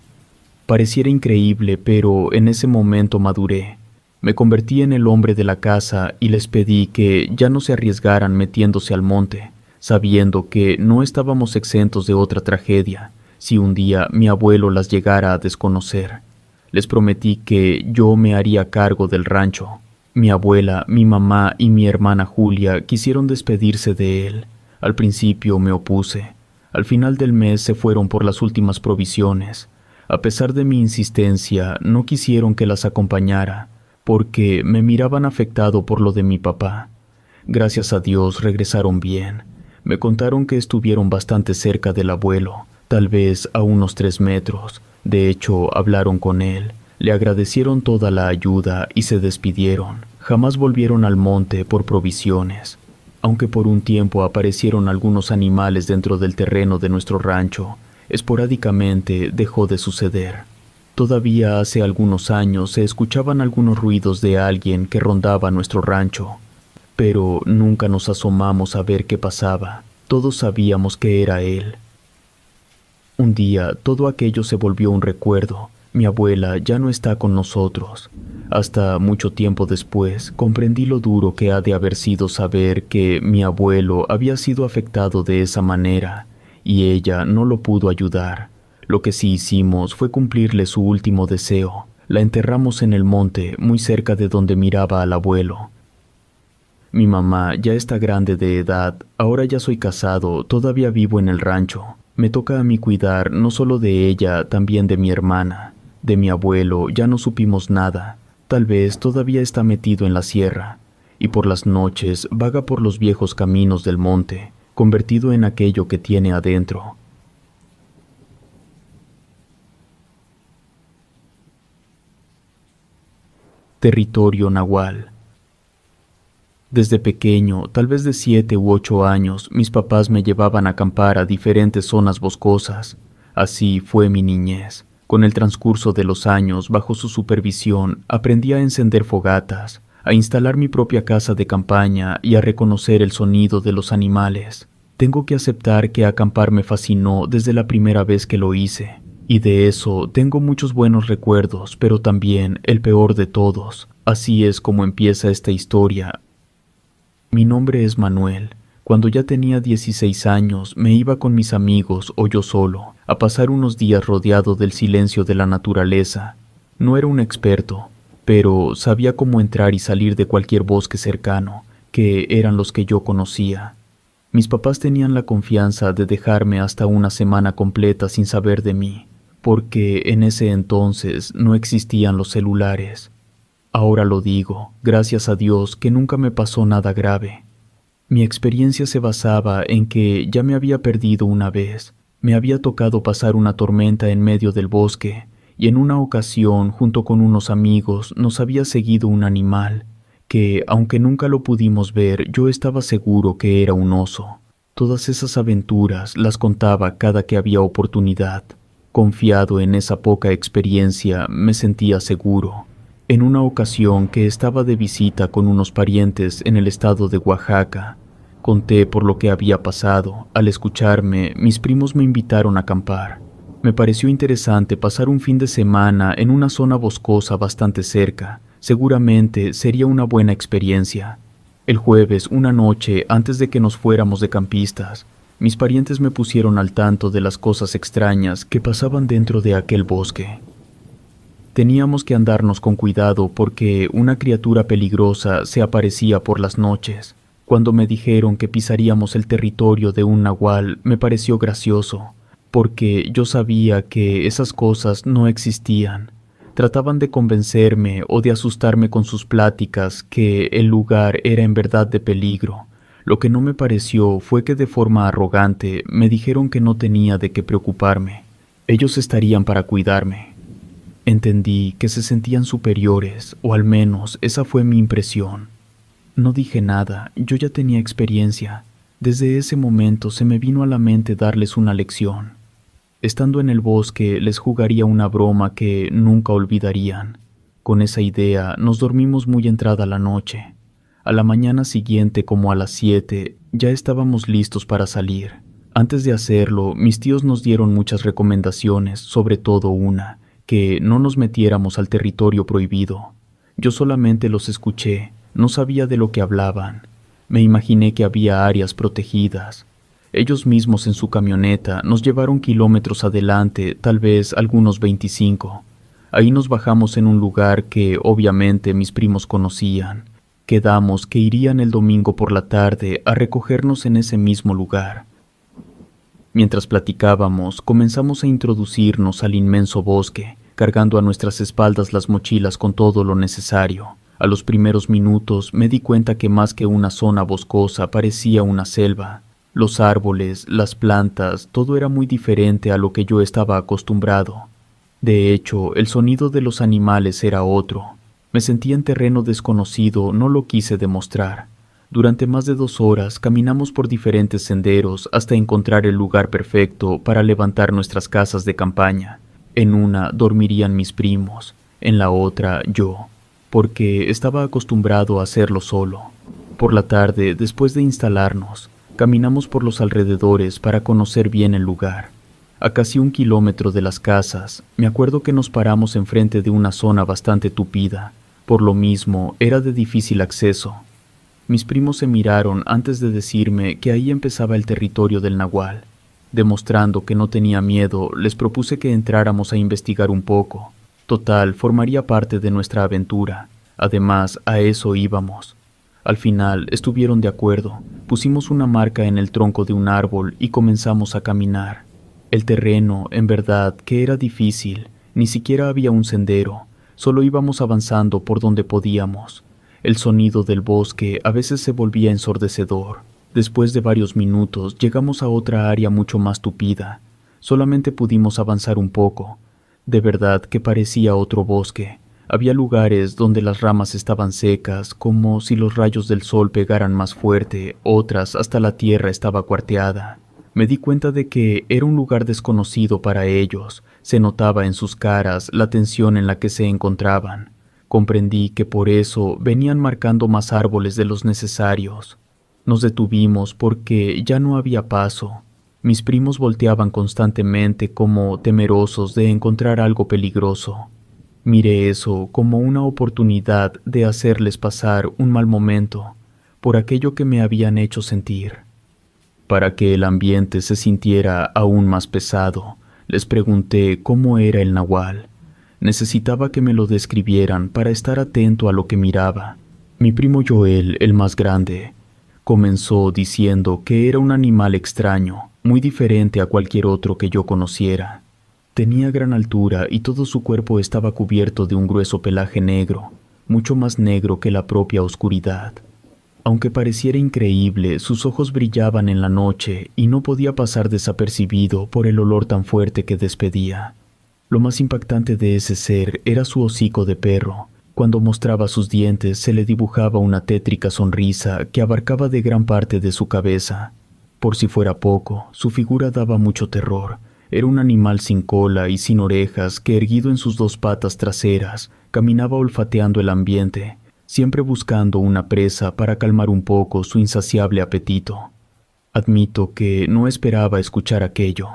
[SPEAKER 1] Pareciera increíble, pero en ese momento maduré. Me convertí en el hombre de la casa y les pedí que ya no se arriesgaran metiéndose al monte, sabiendo que no estábamos exentos de otra tragedia si un día mi abuelo las llegara a desconocer. Les prometí que yo me haría cargo del rancho. Mi abuela, mi mamá y mi hermana Julia quisieron despedirse de él. Al principio me opuse. Al final del mes se fueron por las últimas provisiones. A pesar de mi insistencia, no quisieron que las acompañara, porque me miraban afectado por lo de mi papá. Gracias a Dios regresaron bien. Me contaron que estuvieron bastante cerca del abuelo, tal vez a unos 3 metros. De hecho, hablaron con él, le agradecieron toda la ayuda y se despidieron. Jamás volvieron al monte por provisiones, aunque por un tiempo aparecieron algunos animales dentro del terreno de nuestro rancho. Esporádicamente dejó de suceder. Todavía hace algunos años se escuchaban algunos ruidos de alguien que rondaba nuestro rancho, pero nunca nos asomamos a ver qué pasaba. Todos sabíamos que era él. Un día todo aquello se volvió un recuerdo. Mi abuela ya no está con nosotros. Hasta mucho tiempo después comprendí lo duro que ha de haber sido saber que mi abuelo había sido afectado de esa manera, y ella no lo pudo ayudar. Lo que sí hicimos fue cumplirle su último deseo. La enterramos en el monte, muy cerca de donde miraba al abuelo. Mi mamá ya está grande de edad, ahora ya soy casado, todavía vivo en el rancho. Me toca a mí cuidar no solo de ella, también de mi hermana. De mi abuelo ya no supimos nada, tal vez todavía está metido en la sierra, y por las noches vaga por los viejos caminos del monte, convertido en aquello que tiene adentro. Territorio nahual. Desde pequeño, tal vez de 7 u 8 años, mis papás me llevaban a acampar a diferentes zonas boscosas. Así fue mi niñez. Con el transcurso de los años, bajo su supervisión, aprendí a encender fogatas, a instalar mi propia casa de campaña y a reconocer el sonido de los animales. Tengo que aceptar que acampar me fascinó desde la primera vez que lo hice. Y de eso tengo muchos buenos recuerdos, pero también el peor de todos. Así es como empieza esta historia. Mi nombre es Manuel. Cuando ya tenía 16 años, me iba con mis amigos o yo solo a pasar unos días rodeado del silencio de la naturaleza. No era un experto, pero sabía cómo entrar y salir de cualquier bosque cercano, que eran los que yo conocía. Mis papás tenían la confianza de dejarme hasta una semana completa sin saber de mí, porque en ese entonces no existían los celulares. Ahora lo digo, gracias a Dios que nunca me pasó nada grave. Mi experiencia se basaba en que ya me había perdido una vez. Me había tocado pasar una tormenta en medio del bosque, y en una ocasión, junto con unos amigos, nos había seguido un animal, que, aunque nunca lo pudimos ver, yo estaba seguro que era un oso. Todas esas aventuras las contaba cada que había oportunidad. Confiado en esa poca experiencia, me sentía seguro. En una ocasión que estaba de visita con unos parientes en el estado de Oaxaca, conté por lo que había pasado. Al escucharme, mis primos me invitaron a acampar. Me pareció interesante pasar un fin de semana en una zona boscosa bastante cerca. Seguramente sería una buena experiencia. El jueves, una noche antes de que nos fuéramos de campistas, mis parientes me pusieron al tanto de las cosas extrañas que pasaban dentro de aquel bosque. Teníamos que andarnos con cuidado porque una criatura peligrosa se aparecía por las noches. Cuando me dijeron que pisaríamos el territorio de un nahual, me pareció gracioso, porque yo sabía que esas cosas no existían. Trataban de convencerme o de asustarme con sus pláticas que el lugar era en verdad de peligro. Lo que no me pareció fue que de forma arrogante me dijeron que no tenía de qué preocuparme. Ellos estarían para cuidarme. Entendí que se sentían superiores, o al menos esa fue mi impresión. No dije nada, yo ya tenía experiencia. Desde ese momento se me vino a la mente darles una lección. Estando en el bosque les jugaría una broma que nunca olvidarían. Con esa idea nos dormimos muy entrada la noche. A la mañana siguiente, como a las 7, ya estábamos listos para salir. Antes de hacerlo, mis tíos nos dieron muchas recomendaciones, sobre todo una, que no nos metiéramos al territorio prohibido. Yo solamente los escuché, no sabía de lo que hablaban. Me imaginé que había áreas protegidas. Ellos mismos en su camioneta nos llevaron kilómetros adelante, tal vez algunos 25. Ahí nos bajamos en un lugar que obviamente mis primos conocían. Quedamos que irían el domingo por la tarde a recogernos en ese mismo lugar. Mientras platicábamos, comenzamos a introducirnos al inmenso bosque, cargando a nuestras espaldas las mochilas con todo lo necesario. A los primeros minutos me di cuenta que más que una zona boscosa parecía una selva. Los árboles, las plantas, todo era muy diferente a lo que yo estaba acostumbrado. De hecho, el sonido de los animales era otro. Me sentía en terreno desconocido, no lo quise demostrar. Durante más de 2 horas caminamos por diferentes senderos hasta encontrar el lugar perfecto para levantar nuestras casas de campaña. En una dormirían mis primos, en la otra yo, porque estaba acostumbrado a hacerlo solo. Por la tarde, después de instalarnos, caminamos por los alrededores para conocer bien el lugar. A casi 1 kilómetro de las casas, me acuerdo que nos paramos enfrente de una zona bastante tupida. Por lo mismo, era de difícil acceso. Mis primos se miraron antes de decirme que ahí empezaba el territorio del nahual. Demostrando que no tenía miedo, les propuse que entráramos a investigar un poco. Total, formaría parte de nuestra aventura. Además, a eso íbamos. Al final, estuvieron de acuerdo. Pusimos una marca en el tronco de un árbol y comenzamos a caminar. El terreno, en verdad, que era difícil. Ni siquiera había un sendero. Solo íbamos avanzando por donde podíamos. El sonido del bosque a veces se volvía ensordecedor. Después de varios minutos llegamos a otra área mucho más tupida. Solamente pudimos avanzar un poco. De verdad que parecía otro bosque. Había lugares donde las ramas estaban secas, como si los rayos del sol pegaran más fuerte, otras hasta la tierra estaba cuarteada. Me di cuenta de que era un lugar desconocido para ellos. Se notaba en sus caras la tensión en la que se encontraban. Comprendí que por eso venían marcando más árboles de los necesarios. Nos detuvimos porque ya no había paso. Mis primos volteaban constantemente como temerosos de encontrar algo peligroso. Miré eso como una oportunidad de hacerles pasar un mal momento por aquello que me habían hecho sentir. Para que el ambiente se sintiera aún más pesado, les pregunté cómo era el nahual. Necesitaba que me lo describieran para estar atento a lo que miraba. Mi primo Joel, el más grande, comenzó diciendo que era un animal extraño, muy diferente a cualquier otro que yo conociera. Tenía gran altura y todo su cuerpo estaba cubierto de un grueso pelaje negro, mucho más negro que la propia oscuridad. Aunque pareciera increíble, sus ojos brillaban en la noche y no podía pasar desapercibido por el olor tan fuerte que despedía. Lo más impactante de ese ser era su hocico de perro. Cuando mostraba sus dientes se le dibujaba una tétrica sonrisa que abarcaba de gran parte de su cabeza. Por si fuera poco, su figura daba mucho terror. Era un animal sin cola y sin orejas que, erguido en sus 2 patas traseras, caminaba olfateando el ambiente, siempre buscando una presa para calmar un poco su insaciable apetito. Admito que no esperaba escuchar aquello.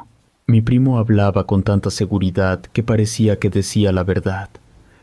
[SPEAKER 1] Mi primo hablaba con tanta seguridad que parecía que decía la verdad.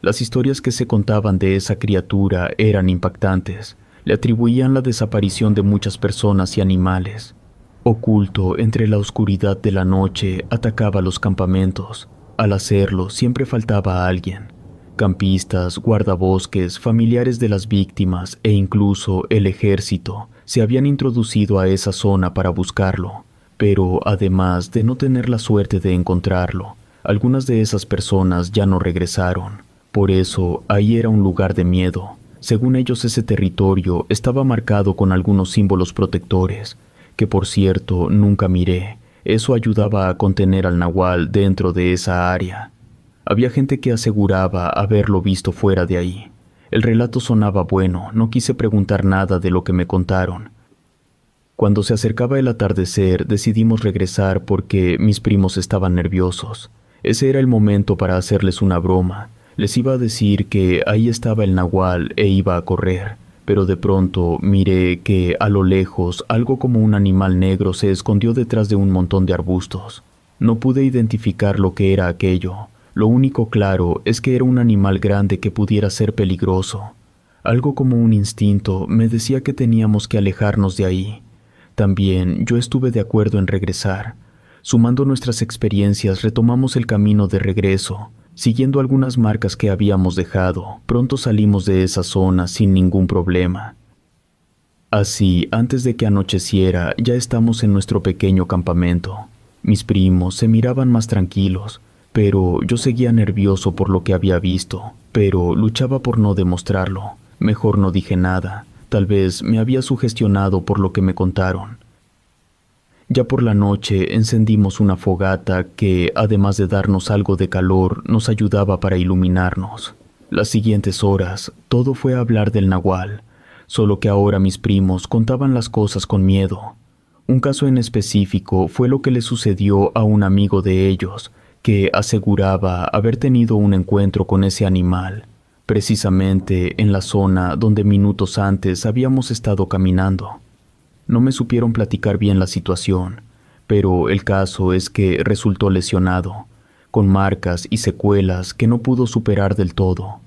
[SPEAKER 1] Las historias que se contaban de esa criatura eran impactantes. Le atribuían la desaparición de muchas personas y animales. Oculto entre la oscuridad de la noche, atacaba los campamentos. Al hacerlo, siempre faltaba alguien. Campistas, guardabosques, familiares de las víctimas e incluso el ejército se habían introducido a esa zona para buscarlo. Pero además de no tener la suerte de encontrarlo, algunas de esas personas ya no regresaron. Por eso, ahí era un lugar de miedo. Según ellos, ese territorio estaba marcado con algunos símbolos protectores, que por cierto nunca miré. Eso ayudaba a contener al nahual dentro de esa área. Había gente que aseguraba haberlo visto fuera de ahí. El relato sonaba bueno, no quise preguntar nada de lo que me contaron. Cuando se acercaba el atardecer, decidimos regresar porque mis primos estaban nerviosos. Ese era el momento para hacerles una broma. Les iba a decir que ahí estaba el nahual e iba a correr, pero de pronto miré que a lo lejos algo como un animal negro se escondió detrás de un montón de arbustos. No pude identificar lo que era aquello. Lo único claro es que era un animal grande que pudiera ser peligroso. Algo como un instinto me decía que teníamos que alejarnos de ahí. También yo estuve de acuerdo en regresar. Sumando nuestras experiencias, retomamos el camino de regreso. Siguiendo algunas marcas que habíamos dejado, pronto salimos de esa zona sin ningún problema. Así, antes de que anocheciera, ya estamos en nuestro pequeño campamento. Mis primos se miraban más tranquilos, pero yo seguía nervioso por lo que había visto, pero luchaba por no demostrarlo. Mejor no dije nada. Tal vez me había sugestionado por lo que me contaron. Ya por la noche encendimos una fogata que, además de darnos algo de calor, nos ayudaba para iluminarnos. Las siguientes horas, todo fue hablar del nahual, solo que ahora mis primos contaban las cosas con miedo. Un caso en específico fue lo que le sucedió a un amigo de ellos, que aseguraba haber tenido un encuentro con ese animal, precisamente en la zona donde minutos antes habíamos estado caminando. No me supieron platicar bien la situación, pero el caso es que resultó lesionado, con marcas y secuelas que no pudo superar del todo,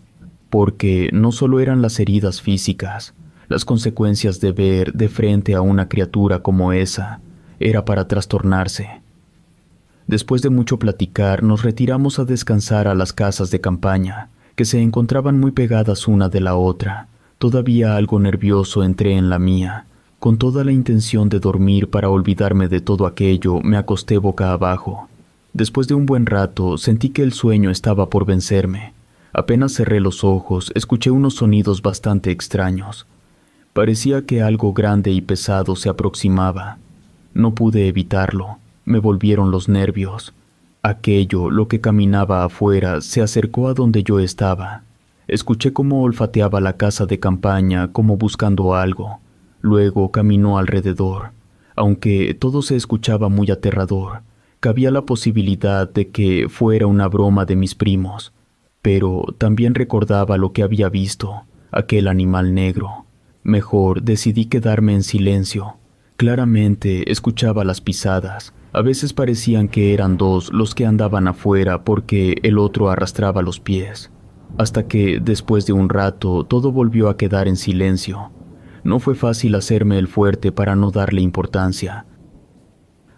[SPEAKER 1] porque no solo eran las heridas físicas, las consecuencias de ver de frente a una criatura como esa era para trastornarse. Después de mucho platicar, nos retiramos a descansar a las casas de campaña, que se encontraban muy pegadas una de la otra. Todavía algo nervioso entré en la mía. Con toda la intención de dormir para olvidarme de todo aquello, me acosté boca abajo. Después de un buen rato, sentí que el sueño estaba por vencerme. Apenas cerré los ojos, escuché unos sonidos bastante extraños. Parecía que algo grande y pesado se aproximaba. No pude evitarlo. Me volvieron los nervios. Aquello, lo que caminaba afuera, se acercó a donde yo estaba. Escuché cómo olfateaba la casa de campaña como buscando algo. Luego caminó alrededor. Aunque todo se escuchaba muy aterrador, cabía la posibilidad de que fuera una broma de mis primos. Pero también recordaba lo que había visto, aquel animal negro. Mejor decidí quedarme en silencio. Claramente escuchaba las pisadas. A veces parecían que eran dos los que andaban afuera porque el otro arrastraba los pies. Hasta que, después de un rato, todo volvió a quedar en silencio. No fue fácil hacerme el fuerte para no darle importancia.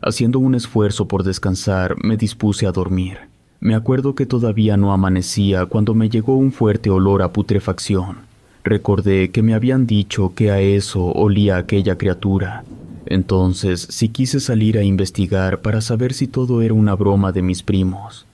[SPEAKER 1] Haciendo un esfuerzo por descansar, me dispuse a dormir. Me acuerdo que todavía no amanecía cuando me llegó un fuerte olor a putrefacción. Recordé que me habían dicho que a eso olía aquella criatura. Entonces sí quise salir a investigar para saber si todo era una broma de mis primos.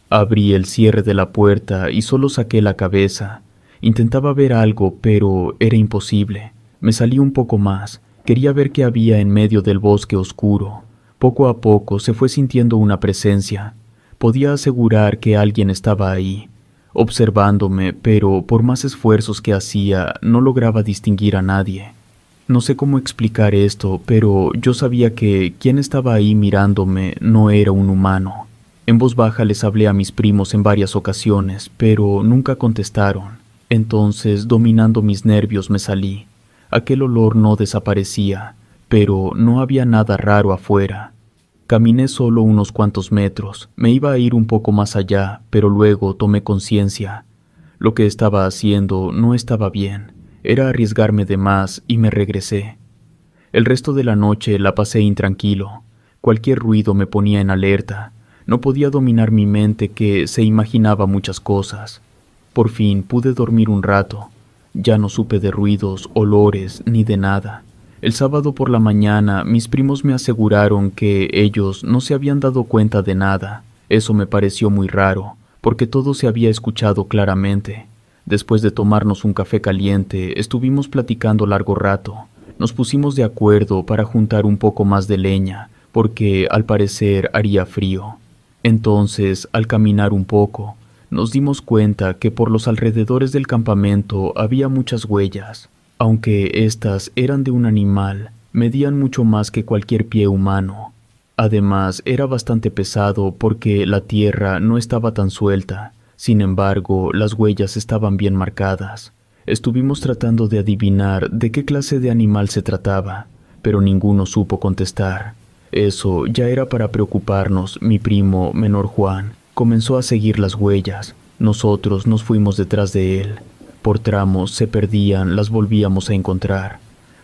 [SPEAKER 1] Abrí el cierre de la puerta y solo saqué la cabeza. Intentaba ver algo, pero era imposible. Me salí un poco más. Quería ver qué había en medio del bosque oscuro. Poco a poco se fue sintiendo una presencia. Podía asegurar que alguien estaba ahí, observándome, pero por más esfuerzos que hacía, no lograba distinguir a nadie. No sé cómo explicar esto, pero yo sabía que quien estaba ahí mirándome no era un humano. En voz baja les hablé a mis primos en varias ocasiones, pero nunca contestaron. Entonces, dominando mis nervios, me salí. Aquel olor no desaparecía, pero no había nada raro afuera. Caminé solo unos cuantos metros. Me iba a ir un poco más allá, pero luego tomé conciencia. Lo que estaba haciendo no estaba bien. Era arriesgarme de más y me regresé. El resto de la noche la pasé intranquilo. Cualquier ruido me ponía en alerta. No podía dominar mi mente que se imaginaba muchas cosas. Por fin pude dormir un rato. Ya no supe de ruidos, olores, ni de nada. El sábado por la mañana mis primos me aseguraron que ellos no se habían dado cuenta de nada. Eso me pareció muy raro, porque todo se había escuchado claramente. Después de tomarnos un café caliente, estuvimos platicando largo rato. Nos pusimos de acuerdo para juntar un poco más de leña, porque al parecer haría frío. Entonces, al caminar un poco, nos dimos cuenta que por los alrededores del campamento había muchas huellas. Aunque éstas eran de un animal, medían mucho más que cualquier pie humano. Además, era bastante pesado porque la tierra no estaba tan suelta. Sin embargo, las huellas estaban bien marcadas. Estuvimos tratando de adivinar de qué clase de animal se trataba, pero ninguno supo contestar. Eso ya era para preocuparnos. Mi primo menor Juan comenzó a seguir las huellas. Nosotros nos fuimos detrás de él. Por tramos se perdían, las volvíamos a encontrar.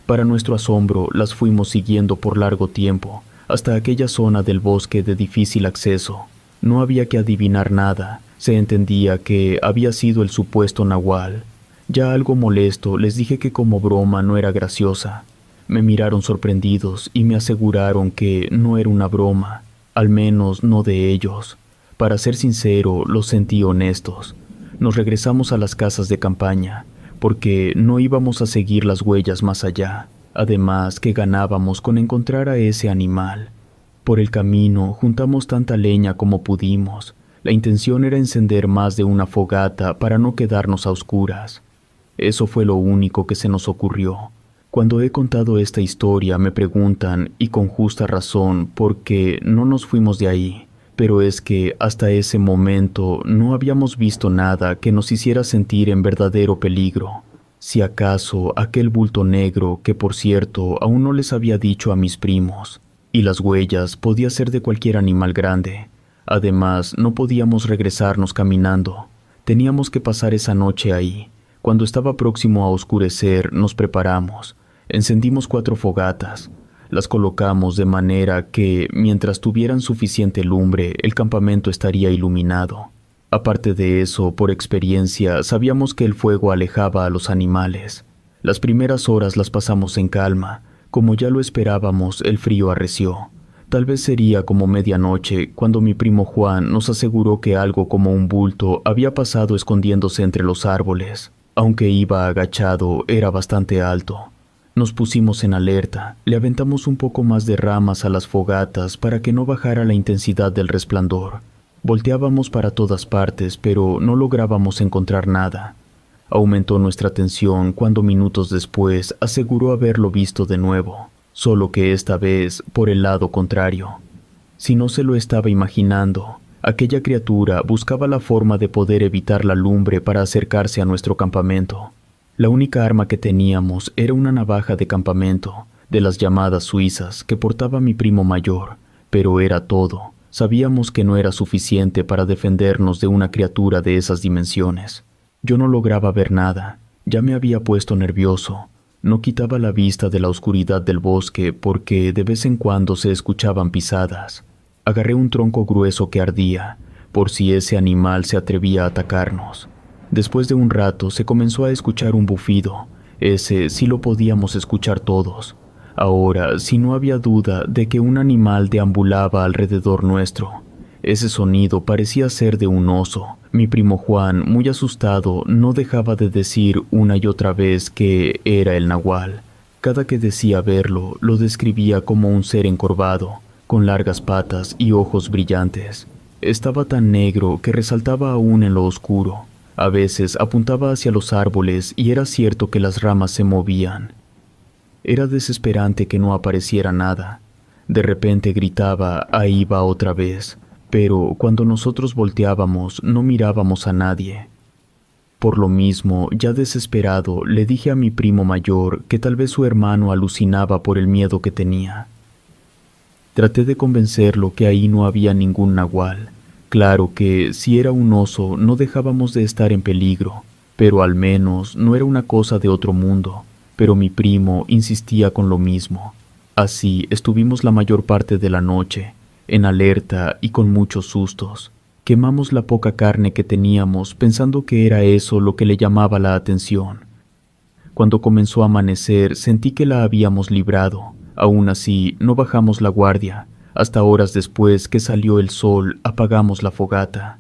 [SPEAKER 1] Para nuestro asombro, las fuimos siguiendo por largo tiempo, hasta aquella zona del bosque de difícil acceso. No había que adivinar nada. Se entendía que había sido el supuesto nahual. Ya algo molesto, les dije que como broma no era graciosa. Me miraron sorprendidos y me aseguraron que no era una broma, al menos no de ellos. Para ser sincero, los sentí honestos. Nos regresamos a las casas de campaña, porque no íbamos a seguir las huellas más allá. Además, que ganábamos con encontrar a ese animal. Por el camino juntamos tanta leña como pudimos. La intención era encender más de una fogata para no quedarnos a oscuras. Eso fue lo único que se nos ocurrió. Cuando he contado esta historia me preguntan, y con justa razón, por qué no nos fuimos de ahí. Pero es que hasta ese momento no habíamos visto nada que nos hiciera sentir en verdadero peligro. Si acaso aquel bulto negro que, por cierto, aún no les había dicho a mis primos. Y las huellas podía ser de cualquier animal grande. Además, no podíamos regresarnos caminando. Teníamos que pasar esa noche ahí. Cuando estaba próximo a oscurecer, nos preparamos. Encendimos 4 fogatas. Las colocamos de manera que, mientras tuvieran suficiente lumbre, el campamento estaría iluminado. Aparte de eso, por experiencia, sabíamos que el fuego alejaba a los animales. Las primeras horas las pasamos en calma. Como ya lo esperábamos, el frío arreció. Tal vez sería como medianoche cuando mi primo Juan nos aseguró que algo como un bulto había pasado escondiéndose entre los árboles. Aunque iba agachado, era bastante alto. Nos pusimos en alerta, le aventamos un poco más de ramas a las fogatas para que no bajara la intensidad del resplandor. Volteábamos para todas partes, pero no lográbamos encontrar nada. Aumentó nuestra tensión cuando minutos después aseguró haberlo visto de nuevo, solo que esta vez por el lado contrario. Si no se lo estaba imaginando, aquella criatura buscaba la forma de poder evitar la lumbre para acercarse a nuestro campamento. La única arma que teníamos era una navaja de campamento, de las llamadas suizas, que portaba mi primo mayor, pero era todo. Sabíamos que no era suficiente para defendernos de una criatura de esas dimensiones. Yo no lograba ver nada, ya me había puesto nervioso. No quitaba la vista de la oscuridad del bosque porque de vez en cuando se escuchaban pisadas. Agarré un tronco grueso que ardía, por si ese animal se atrevía a atacarnos. Después de un rato se comenzó a escuchar un bufido. Ese sí lo podíamos escuchar todos. Ahora sí no había duda de que un animal deambulaba alrededor nuestro. Ese sonido parecía ser de un oso. Mi primo Juan, muy asustado, no dejaba de decir una y otra vez que era el nahual. Cada que decía verlo, lo describía como un ser encorvado, con largas patas y ojos brillantes. Estaba tan negro que resaltaba aún en lo oscuro. A veces apuntaba hacia los árboles y era cierto que las ramas se movían. Era desesperante que no apareciera nada. De repente gritaba, ahí va otra vez, pero cuando nosotros volteábamos no mirábamos a nadie. Por lo mismo, ya desesperado, le dije a mi primo mayor que tal vez su hermano alucinaba por el miedo que tenía. Traté de convencerlo que ahí no había ningún nahual. Claro que si era un oso no dejábamos de estar en peligro. pero al menos no era una cosa de otro mundo. Pero mi primo insistía con lo mismo. Así estuvimos la mayor parte de la noche, en alerta y con muchos sustos. Quemamos la poca carne que teníamos pensando que era eso lo que le llamaba la atención. Cuando comenzó a amanecer sentí que la habíamos librado. Aún así no bajamos la guardia. Hasta horas después que salió el sol apagamos la fogata.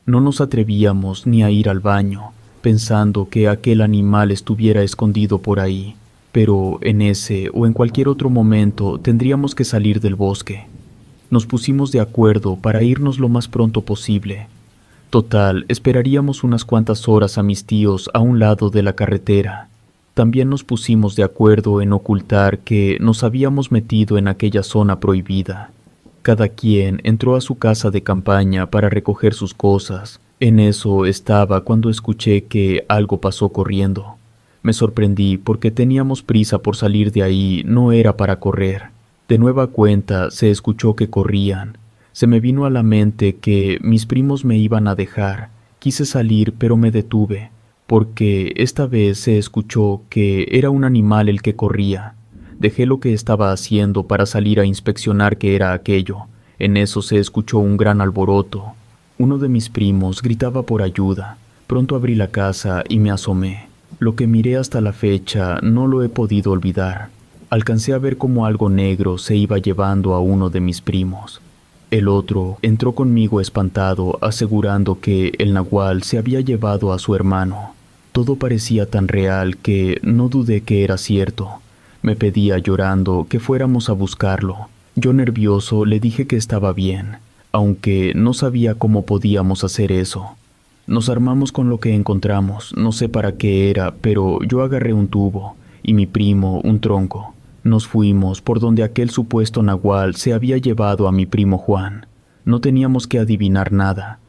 [SPEAKER 1] No nos atrevíamos ni a ir al baño, pensando que aquel animal estuviera escondido por ahí, pero en ese o en cualquier otro momento tendríamos que salir del bosque. Nos pusimos de acuerdo para irnos lo más pronto posible. Total, esperaríamos unas cuantas horas a mis tíos a un lado de la carretera. También nos pusimos de acuerdo en ocultar que nos habíamos metido en aquella zona prohibida. Cada quien entró a su casa de campaña para recoger sus cosas. En eso estaba cuando escuché que algo pasó corriendo. Me sorprendí porque teníamos prisa por salir de ahí, no era para correr. De nueva cuenta se escuchó que corrían. Se me vino a la mente que mis primos me iban a dejar. Quise salir pero me detuve, porque esta vez se escuchó que era un animal el que corría. Dejé lo que estaba haciendo para salir a inspeccionar qué era aquello. En eso se escuchó un gran alboroto. Uno de mis primos gritaba por ayuda. Pronto abrí la casa y me asomé. Lo que miré hasta la fecha no lo he podido olvidar. Alcancé a ver cómo algo negro se iba llevando a uno de mis primos. El otro entró conmigo espantado, asegurando que el nahual se había llevado a su hermano. Todo parecía tan real que no dudé que era cierto. Me pedía llorando que fuéramos a buscarlo. Yo nervioso le dije que estaba bien, aunque no sabía cómo podíamos hacer eso. Nos armamos con lo que encontramos, no sé para qué era, pero yo agarré un tubo y mi primo un tronco. Nos fuimos por donde aquel supuesto nahual se había llevado a mi primo Juan. No teníamos que adivinar nada.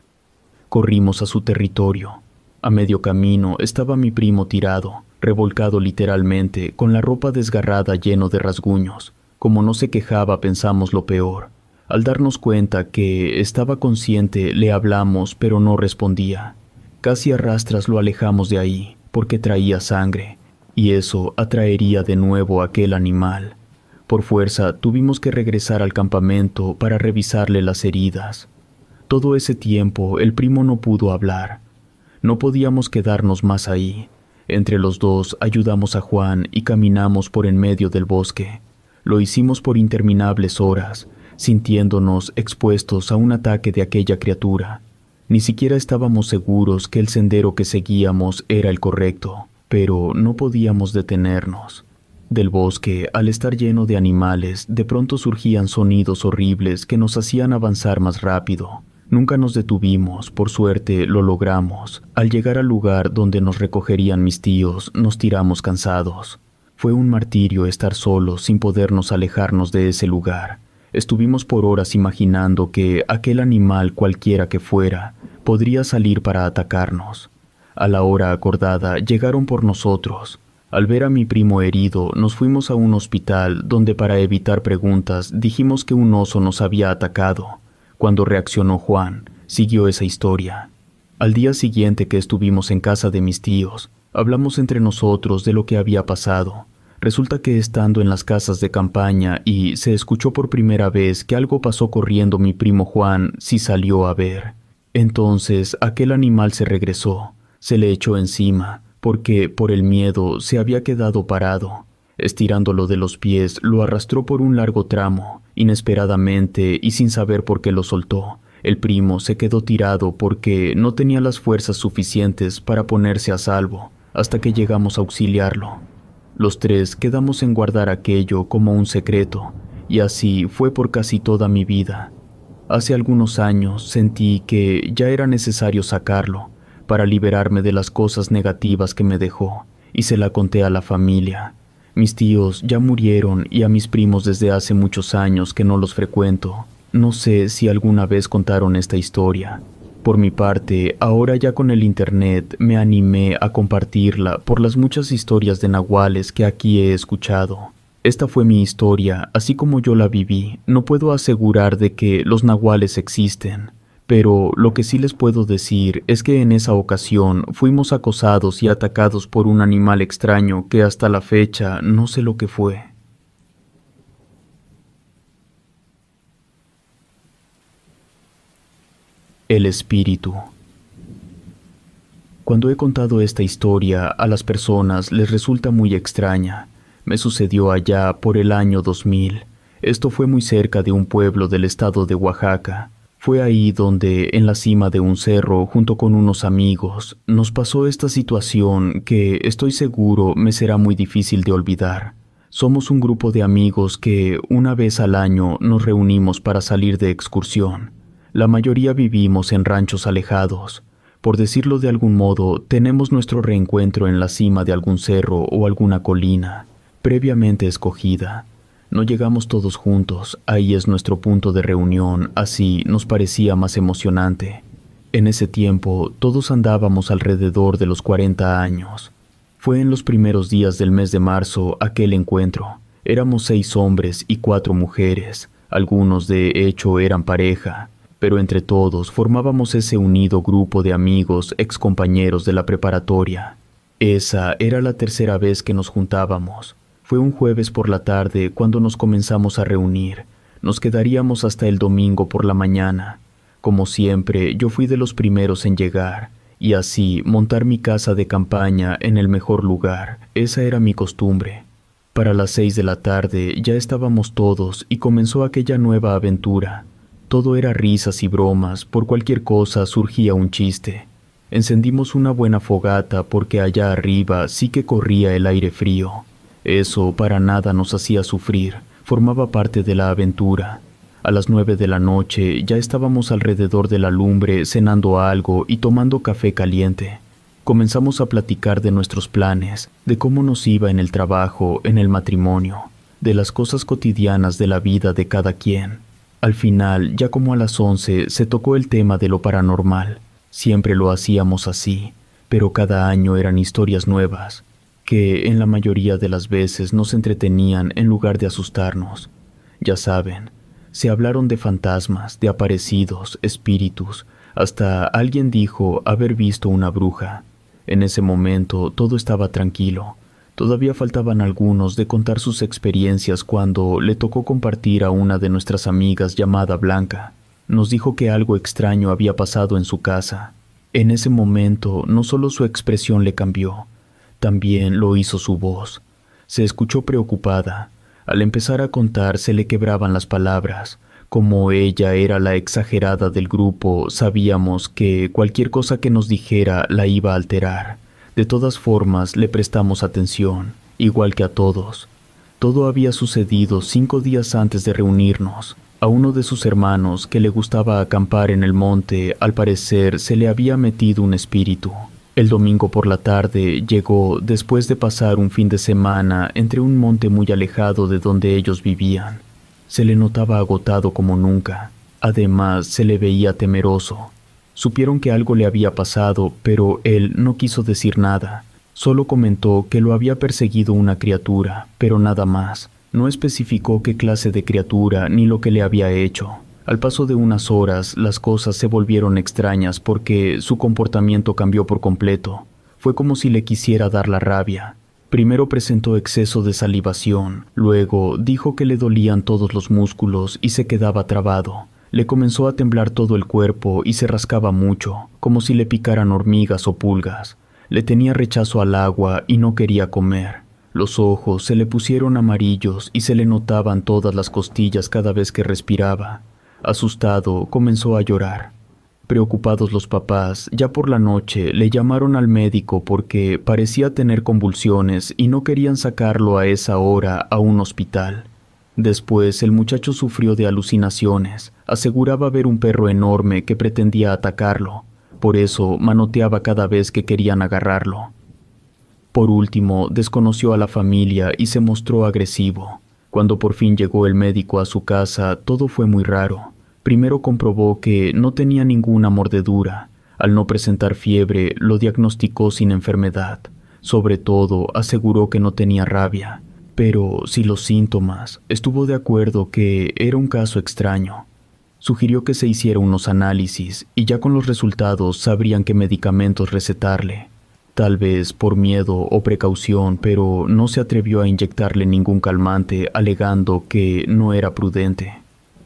[SPEAKER 1] Corrimos a su territorio. A medio camino estaba mi primo tirado, revolcado literalmente, con la ropa desgarrada lleno de rasguños. Como no se quejaba, pensamos lo peor. Al darnos cuenta que estaba consciente, le hablamos, pero no respondía. Casi a rastras lo alejamos de ahí, porque traía sangre, y eso atraería de nuevo a aquel animal. Por fuerza, tuvimos que regresar al campamento para revisarle las heridas. Todo ese tiempo, el primo no pudo hablar. No podíamos quedarnos más ahí. Entre los dos ayudamos a Juan y caminamos por en medio del bosque. Lo hicimos por interminables horas, sintiéndonos expuestos a un ataque de aquella criatura. Ni siquiera estábamos seguros que el sendero que seguíamos era el correcto, pero no podíamos detenernos. Del bosque, al estar lleno de animales, de pronto surgían sonidos horribles que nos hacían avanzar más rápido. Nunca nos detuvimos, por suerte lo logramos. Al llegar al lugar donde nos recogerían mis tíos, nos tiramos cansados. Fue un martirio estar solos sin podernos alejarnos de ese lugar. Estuvimos por horas imaginando que aquel animal, cualquiera que fuera, podría salir para atacarnos. A la hora acordada llegaron por nosotros. Al ver a mi primo herido, nos fuimos a un hospital donde, para evitar preguntas, dijimos que un oso nos había atacado. Cuando reaccionó Juan, siguió esa historia. Al día siguiente que estuvimos en casa de mis tíos, hablamos entre nosotros de lo que había pasado. Resulta que estando en las casas de campaña y se escuchó por primera vez que algo pasó corriendo, mi primo Juan sí salió a ver. Entonces aquel animal se regresó, se le echó encima, porque por el miedo se había quedado parado. Estirándolo de los pies, lo arrastró por un largo tramo. Inesperadamente y sin saber por qué lo soltó, el primo se quedó tirado porque no tenía las fuerzas suficientes para ponerse a salvo, hasta que llegamos a auxiliarlo. Los tres quedamos en guardar aquello como un secreto, y así fue por casi toda mi vida. Hace algunos años sentí que ya era necesario sacarlo, para liberarme de las cosas negativas que me dejó, y se la conté a la familia. Mis tíos ya murieron y a mis primos desde hace muchos años que no los frecuento. No sé si alguna vez contaron esta historia. Por mi parte, ahora ya con el internet me animé a compartirla por las muchas historias de nahuales que aquí he escuchado. Esta fue mi historia, así como yo la viví. No puedo asegurar de que los nahuales existen, Pero lo que sí les puedo decir es que en esa ocasión fuimos acosados y atacados por un animal extraño que hasta la fecha no sé lo que fue. El espíritu. Cuando he contado esta historia a las personas les resulta muy extraña. Me sucedió allá por el año 2000. Esto fue muy cerca de un pueblo del estado de Oaxaca. Fue ahí donde, en la cima de un cerro, junto con unos amigos, nos pasó esta situación que estoy seguro me será muy difícil de olvidar. Somos un grupo de amigos que una vez al año nos reunimos para salir de excursión. La mayoría vivimos en ranchos alejados. Por decirlo de algún modo, tenemos nuestro reencuentro en la cima de algún cerro o alguna colina, previamente escogida. No llegamos todos juntos, ahí es nuestro punto de reunión, así nos parecía más emocionante. En ese tiempo, todos andábamos alrededor de los 40 años. Fue en los primeros días del mes de marzo aquel encuentro. Éramos 6 hombres y 4 mujeres. Algunos de hecho eran pareja, pero entre todos formábamos ese unido grupo de amigos excompañeros de la preparatoria. Esa era la tercera vez que nos juntábamos. Fue un jueves por la tarde cuando nos comenzamos a reunir. Nos quedaríamos hasta el domingo por la mañana. Como siempre, yo fui de los primeros en llegar, y así montar mi casa de campaña en el mejor lugar. Esa era mi costumbre. Para las 6 de la tarde ya estábamos todos y comenzó aquella nueva aventura. Todo era risas y bromas, por cualquier cosa surgía un chiste. Encendimos una buena fogata porque allá arriba sí que corría el aire frío. Eso para nada nos hacía sufrir, formaba parte de la aventura. A las 9 de la noche ya estábamos alrededor de la lumbre cenando algo y tomando café caliente. Comenzamos a platicar de nuestros planes, de cómo nos iba en el trabajo, en el matrimonio, de las cosas cotidianas de la vida de cada quien. Al final, ya como a las 11, se tocó el tema de lo paranormal. Siempre lo hacíamos así, pero cada año eran historias nuevas, que en la mayoría de las veces nos entretenían en lugar de asustarnos. Ya saben, se hablaron de fantasmas, de aparecidos, espíritus, hasta alguien dijo haber visto una bruja. En ese momento todo estaba tranquilo. Todavía faltaban algunos de contar sus experiencias cuando le tocó compartir a una de nuestras amigas llamada Blanca. Nos dijo que algo extraño había pasado en su casa. En ese momento no solo su expresión le cambió, también lo hizo su voz. Se escuchó preocupada. Al empezar a contar se le quebraban las palabras. Como ella era la exagerada del grupo, sabíamos que cualquier cosa que nos dijera la iba a alterar. De todas formas, le prestamos atención, igual que a todos. Todo había sucedido 5 días antes de reunirnos. A uno de sus hermanos, que le gustaba acampar en el monte, al parecer se le había metido un espíritu. El domingo por la tarde llegó después de pasar un fin de semana entre un monte muy alejado de donde ellos vivían. Se le notaba agotado como nunca. Además, se le veía temeroso. Supieron que algo le había pasado, pero él no quiso decir nada. Solo comentó que lo había perseguido una criatura, pero nada más. No especificó qué clase de criatura ni lo que le había hecho. Al paso de unas horas, las cosas se volvieron extrañas porque su comportamiento cambió por completo. Fue como si le quisiera dar la rabia. Primero presentó exceso de salivación, luego dijo que le dolían todos los músculos y se quedaba trabado. Le comenzó a temblar todo el cuerpo y se rascaba mucho, como si le picaran hormigas o pulgas. Le tenía rechazo al agua y no quería comer. Los ojos se le pusieron amarillos y se le notaban todas las costillas cada vez que respiraba. Asustado, comenzó a llorar. Preocupados los papás, ya por la noche le llamaron al médico porque parecía tener convulsiones y no querían sacarlo a esa hora a un hospital. Después el muchacho sufrió de alucinaciones. Aseguraba ver un perro enorme que pretendía atacarlo. Por eso manoteaba cada vez que querían agarrarlo. Por último, desconoció a la familia y se mostró agresivo. Cuando por fin llegó el médico a su casa, todo fue muy raro. Primero comprobó que no tenía ninguna mordedura. Al no presentar fiebre, lo diagnosticó sin enfermedad. Sobre todo, aseguró que no tenía rabia. Pero, si los síntomas, estuvo de acuerdo que era un caso extraño. Sugirió que se hiciera unos análisis y ya con los resultados sabrían qué medicamentos recetarle. Tal vez por miedo o precaución, pero no se atrevió a inyectarle ningún calmante, alegando que no era prudente.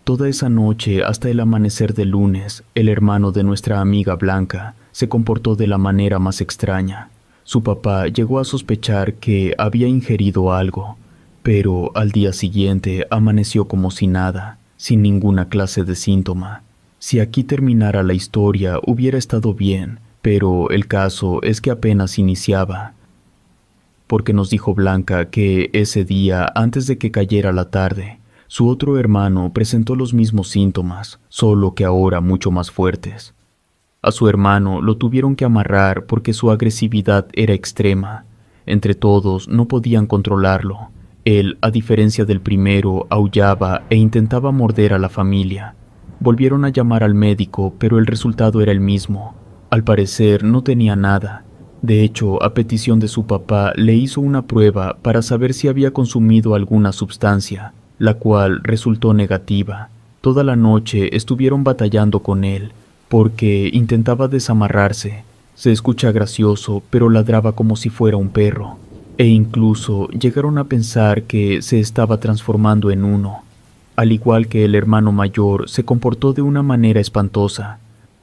[SPEAKER 1] Toda esa noche, hasta el amanecer del lunes, el hermano de nuestra amiga Blanca se comportó de la manera más extraña. Su papá llegó a sospechar que había ingerido algo, pero al día siguiente amaneció como si nada, sin ninguna clase de síntoma. Si aquí terminara la historia hubiera estado bien, pero el caso es que apenas iniciaba. Porque nos dijo Blanca que ese día, antes de que cayera la tarde, su otro hermano presentó los mismos síntomas, solo que ahora mucho más fuertes. A su hermano lo tuvieron que amarrar porque su agresividad era extrema. Entre todos no podían controlarlo. Él, a diferencia del primero, aullaba e intentaba morder a la familia. Volvieron a llamar al médico, pero el resultado era el mismo. Al parecer no tenía nada. De hecho, a petición de su papá, le hizo una prueba para saber si había consumido alguna sustancia, la cual resultó negativa. Toda la noche estuvieron batallando con él, porque intentaba desamarrarse. Se escucha gracioso, pero ladraba como si fuera un perro. E incluso llegaron a pensar que se estaba transformando en uno. Al igual que el hermano mayor, se comportó de una manera espantosa.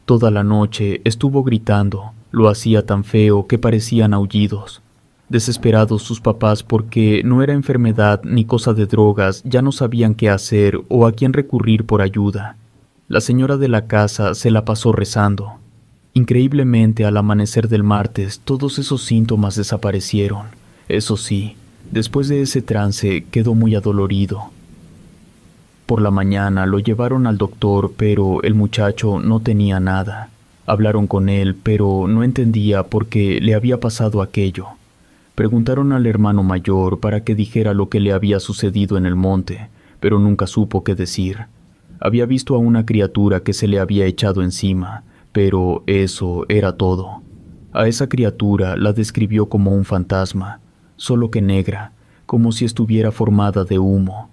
[SPEAKER 1] Toda la noche estuvo gritando, lo hacía tan feo que parecían aullidos. Desesperados sus papás porque no era enfermedad ni cosa de drogas, ya no sabían qué hacer o a quién recurrir por ayuda. La señora de la casa se la pasó rezando. Increíblemente, al amanecer del martes, todos esos síntomas desaparecieron. Eso sí, después de ese trance quedó muy adolorido. Por la mañana lo llevaron al doctor, pero el muchacho no tenía nada. Hablaron con él, pero no entendía por qué le había pasado aquello. Preguntaron al hermano mayor para que dijera lo que le había sucedido en el monte, pero nunca supo qué decir. Había visto a una criatura que se le había echado encima, pero eso era todo. A esa criatura la describió como un fantasma, solo que negra, como si estuviera formada de humo.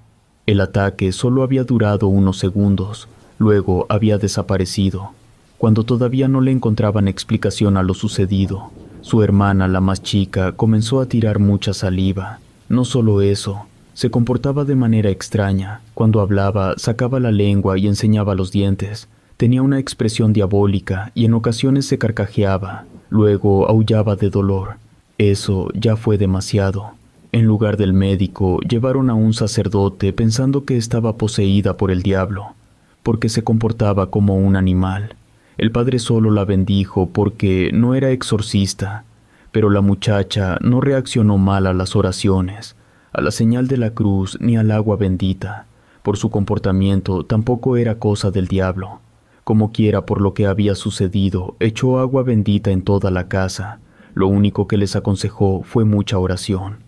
[SPEAKER 1] El ataque solo había durado unos segundos, luego había desaparecido. Cuando todavía no le encontraban explicación a lo sucedido, su hermana, la más chica, comenzó a tirar mucha saliva. No solo eso, se comportaba de manera extraña. Cuando hablaba, sacaba la lengua y enseñaba los dientes. Tenía una expresión diabólica y en ocasiones se carcajeaba. Luego aullaba de dolor. Eso ya fue demasiado. En lugar del médico, llevaron a un sacerdote pensando que estaba poseída por el diablo, porque se comportaba como un animal. El padre solo la bendijo porque no era exorcista, pero la muchacha no reaccionó mal a las oraciones, a la señal de la cruz ni al agua bendita. Por su comportamiento tampoco era cosa del diablo. Como quiera, por lo que había sucedido, echó agua bendita en toda la casa. Lo único que les aconsejó fue mucha oración.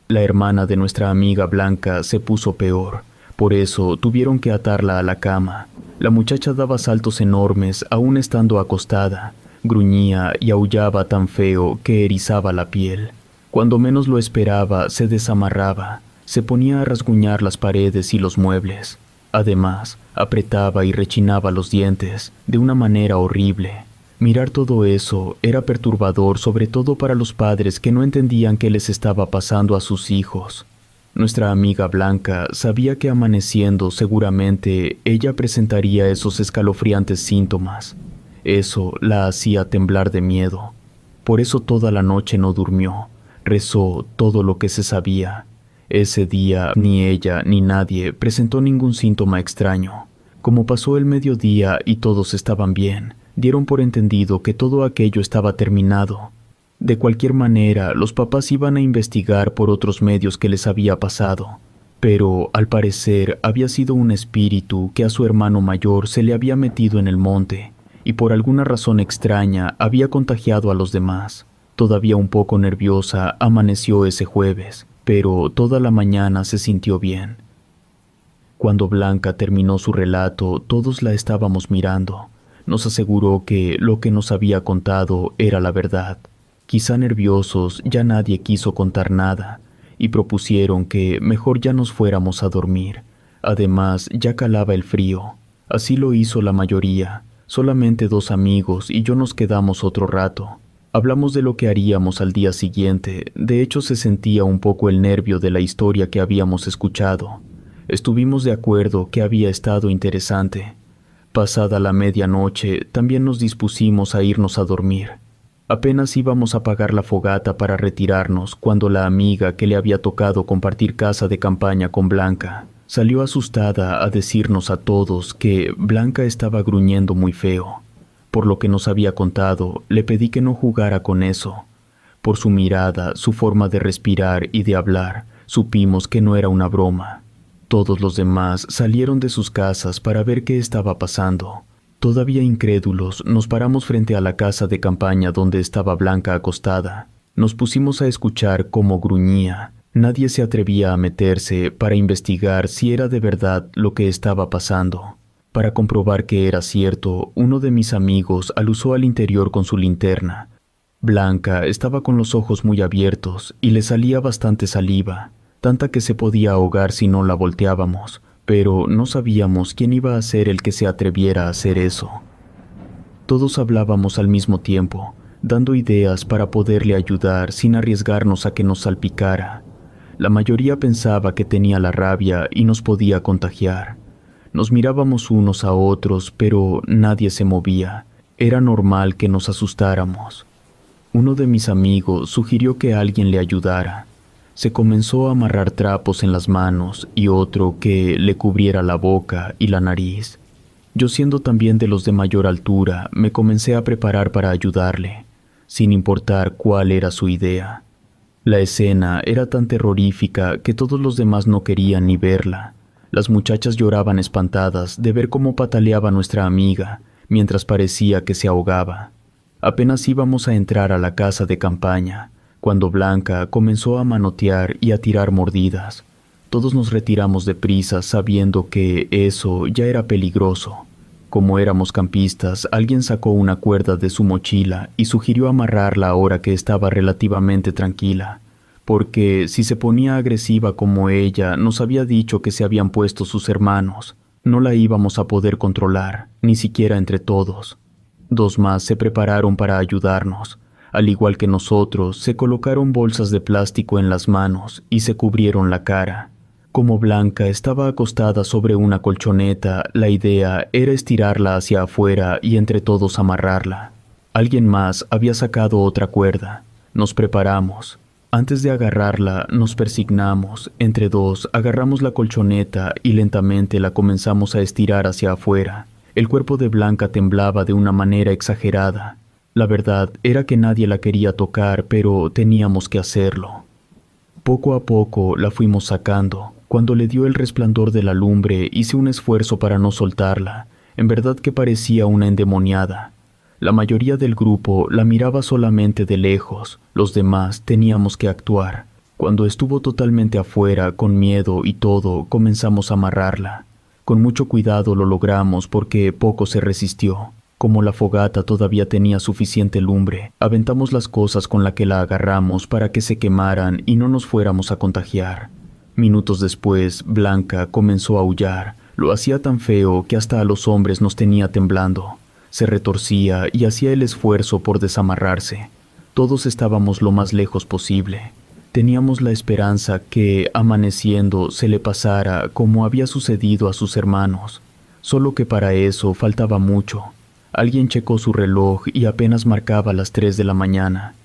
[SPEAKER 1] La hermana de nuestra amiga Blanca se puso peor. Por eso tuvieron que atarla a la cama. La muchacha daba saltos enormes aún estando acostada. Gruñía y aullaba tan feo que erizaba la piel. Cuando menos lo esperaba, se desamarraba. Se ponía a rasguñar las paredes y los muebles. Además, apretaba y rechinaba los dientes de una manera horrible. Mirar todo eso era perturbador, sobre todo para los padres que no entendían qué les estaba pasando a sus hijos. Nuestra amiga Blanca sabía que amaneciendo seguramente ella presentaría esos escalofriantes síntomas. Eso la hacía temblar de miedo. Por eso toda la noche no durmió. Rezó todo lo que se sabía. Ese día ni ella ni nadie presentó ningún síntoma extraño. Como pasó el mediodía y todos estaban bien, dieron por entendido que todo aquello estaba terminado. De cualquier manera, los papás iban a investigar por otros medios qué les había pasado, pero al parecer había sido un espíritu que a su hermano mayor se le había metido en el monte y por alguna razón extraña había contagiado a los demás. Todavía un poco nerviosa, amaneció ese jueves, pero toda la mañana se sintió bien. Cuando Blanca terminó su relato, todos la estábamos mirando. Nos aseguró que lo que nos había contado era la verdad. Quizá nerviosos, ya nadie quiso contar nada, y propusieron que mejor ya nos fuéramos a dormir. Además, ya calaba el frío. Así lo hizo la mayoría. Solamente 2 amigos y yo nos quedamos otro rato. Hablamos de lo que haríamos al día siguiente. De hecho, se sentía un poco el nervio de la historia que habíamos escuchado. Estuvimos de acuerdo que había estado interesante. Pasada la medianoche, también nos dispusimos a irnos a dormir. Apenas íbamos a apagar la fogata para retirarnos cuando la amiga que le había tocado compartir casa de campaña con Blanca salió asustada a decirnos a todos que Blanca estaba gruñendo muy feo. Por lo que nos había contado, le pedí que no jugara con eso. Por su mirada, su forma de respirar y de hablar, supimos que no era una broma. Todos los demás salieron de sus casas para ver qué estaba pasando. Todavía incrédulos, nos paramos frente a la casa de campaña donde estaba Blanca acostada. Nos pusimos a escuchar cómo gruñía. Nadie se atrevía a meterse para investigar si era de verdad lo que estaba pasando. Para comprobar que era cierto, uno de mis amigos alusó al interior con su linterna. Blanca estaba con los ojos muy abiertos y le salía bastante saliva, tanta que se podía ahogar si no la volteábamos, pero no sabíamos quién iba a ser el que se atreviera a hacer eso. Todos hablábamos al mismo tiempo, dando ideas para poderle ayudar sin arriesgarnos a que nos salpicara. La mayoría pensaba que tenía la rabia y nos podía contagiar. Nos mirábamos unos a otros, pero nadie se movía. Era normal que nos asustáramos. Uno de mis amigos sugirió que alguien le ayudara. Se comenzó a amarrar trapos en las manos y otro que le cubriera la boca y la nariz. Yo, siendo también de los de mayor altura, me comencé a preparar para ayudarle, sin importar cuál era su idea. La escena era tan terrorífica que todos los demás no querían ni verla. Las muchachas lloraban espantadas de ver cómo pataleaba nuestra amiga, mientras parecía que se ahogaba. Apenas íbamos a entrar a la casa de campaña, cuando Blanca comenzó a manotear y a tirar mordidas. Todos nos retiramos deprisa sabiendo que eso ya era peligroso. Como éramos campistas, alguien sacó una cuerda de su mochila y sugirió amarrarla ahora que estaba relativamente tranquila, porque si se ponía agresiva como ella nos había dicho que se habían puesto sus hermanos, no la íbamos a poder controlar, ni siquiera entre todos. 2 más se prepararon para ayudarnos. Al igual que nosotros, se colocaron bolsas de plástico en las manos y se cubrieron la cara. Como Blanca estaba acostada sobre una colchoneta, la idea era estirarla hacia afuera y entre todos amarrarla. Alguien más había sacado otra cuerda. Nos preparamos. Antes de agarrarla, nos persignamos. Entre 2, agarramos la colchoneta y lentamente la comenzamos a estirar hacia afuera. El cuerpo de Blanca temblaba de una manera exagerada. La verdad era que nadie la quería tocar, pero teníamos que hacerlo. Poco a poco la fuimos sacando. Cuando le dio el resplandor de la lumbre, hice un esfuerzo para no soltarla. En verdad que parecía una endemoniada. La mayoría del grupo la miraba solamente de lejos. Los demás teníamos que actuar. Cuando estuvo totalmente afuera, con miedo y todo, comenzamos a amarrarla. Con mucho cuidado lo logramos porque poco se resistió. Como la fogata todavía tenía suficiente lumbre, aventamos las cosas con las que la agarramos para que se quemaran y no nos fuéramos a contagiar. Minutos después, Blanca comenzó a aullar. Lo hacía tan feo que hasta a los hombres nos tenía temblando. Se retorcía y hacía el esfuerzo por desamarrarse. Todos estábamos lo más lejos posible. Teníamos la esperanza que, amaneciendo, se le pasara como había sucedido a sus hermanos. Solo que para eso faltaba mucho. Alguien checó su reloj y apenas marcaba las 3 de la mañana.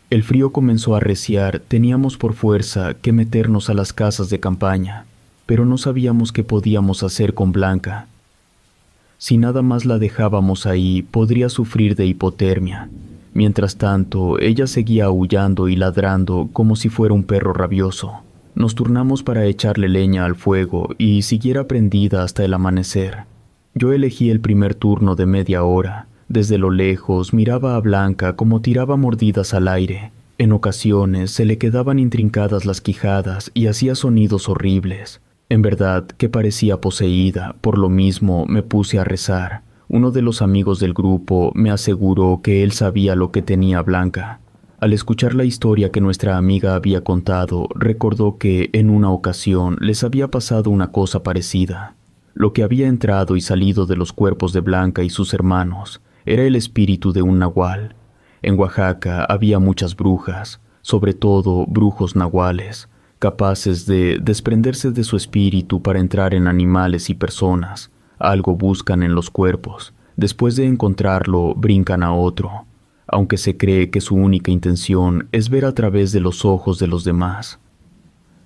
[SPEAKER 1] El frío comenzó a arreciar, teníamos por fuerza que meternos a las casas de campaña, pero no sabíamos qué podíamos hacer con Blanca. Si nada más la dejábamos ahí, podría sufrir de hipotermia. Mientras tanto, ella seguía aullando y ladrando como si fuera un perro rabioso. Nos turnamos para echarle leña al fuego y siguiera prendida hasta el amanecer. Yo elegí el primer turno de media hora. Desde lo lejos miraba a Blanca como tiraba mordidas al aire. En ocasiones se le quedaban intrincadas las quijadas y hacía sonidos horribles. En verdad que parecía poseída, por lo mismo me puse a rezar. Uno de los amigos del grupo me aseguró que él sabía lo que tenía Blanca. Al escuchar la historia que nuestra amiga había contado, recordó que en una ocasión les había pasado una cosa parecida. Lo que había entrado y salido de los cuerpos de Blanca y sus hermanos era el espíritu de un nahual. En Oaxaca había muchas brujas, sobre todo brujos nahuales, capaces de desprenderse de su espíritu para entrar en animales y personas. Algo buscan en los cuerpos. Después de encontrarlo, brincan a otro, aunque se cree que su única intención es ver a través de los ojos de los demás.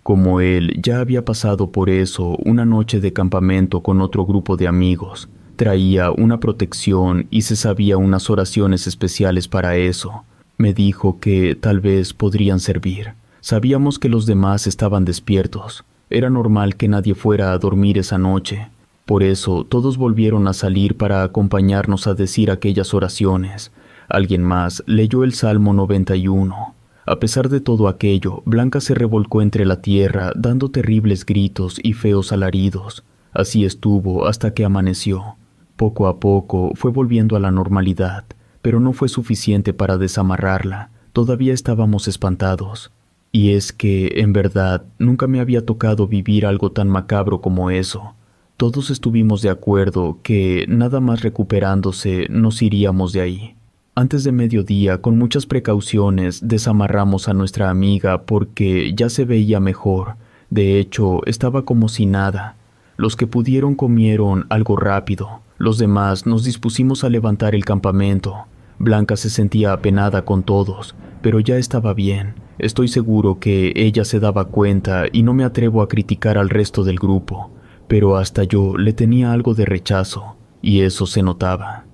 [SPEAKER 1] Como él ya había pasado por eso una noche de campamento con otro grupo de amigos, traía una protección y se sabía unas oraciones especiales para eso. Me dijo que tal vez podrían servir. Sabíamos que los demás estaban despiertos. Era normal que nadie fuera a dormir esa noche. Por eso todos volvieron a salir para acompañarnos a decir aquellas oraciones. Alguien más leyó el Salmo 91. A pesar de todo aquello, Blanca se revolcó entre la tierra, dando terribles gritos y feos alaridos. Así estuvo hasta que amaneció. Poco a poco fue volviendo a la normalidad, pero no fue suficiente para desamarrarla. Todavía estábamos espantados. Y es que, en verdad, nunca me había tocado vivir algo tan macabro como eso. Todos estuvimos de acuerdo que, nada más recuperándose, nos iríamos de ahí. Antes de mediodía, con muchas precauciones, desamarramos a nuestra amiga porque ya se veía mejor. De hecho, estaba como si nada. Los que pudieron comieron algo rápido. Los demás nos dispusimos a levantar el campamento. Blanca se sentía apenada con todos, pero ya estaba bien. Estoy seguro que ella se daba cuenta y no me atrevo a criticar al resto del grupo, pero hasta yo le tenía algo de rechazo, y eso se notaba.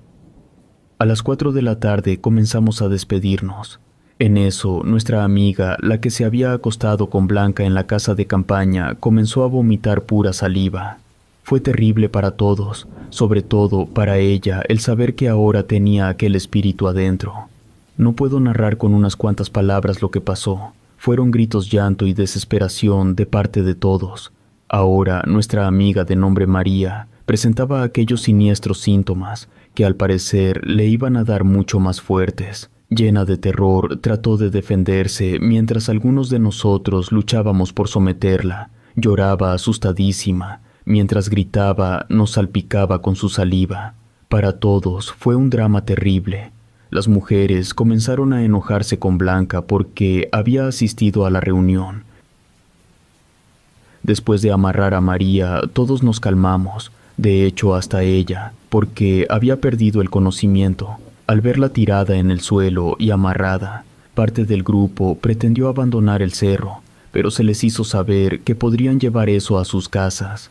[SPEAKER 1] A las 4 de la tarde comenzamos a despedirnos. En eso, nuestra amiga, la que se había acostado con Blanca en la casa de campaña, comenzó a vomitar pura saliva. Fue terrible para todos, sobre todo para ella, el saber que ahora tenía aquel espíritu adentro. No puedo narrar con unas cuantas palabras lo que pasó. Fueron gritos, llanto y desesperación de parte de todos. Ahora, nuestra amiga de nombre María presentaba aquellos siniestros síntomas que al parecer le iban a dar mucho más fuertes. Llena de terror, trató de defenderse mientras algunos de nosotros luchábamos por someterla. Lloraba asustadísima. Mientras gritaba, nos salpicaba con su saliva. Para todos fue un drama terrible. Las mujeres comenzaron a enojarse con Blanca porque había asistido a la reunión. Después de amarrar a María, todos nos calmamos, de hecho hasta ella, porque había perdido el conocimiento. Al verla tirada en el suelo y amarrada, parte del grupo pretendió abandonar el cerro, pero se les hizo saber que podrían llevar eso a sus casas.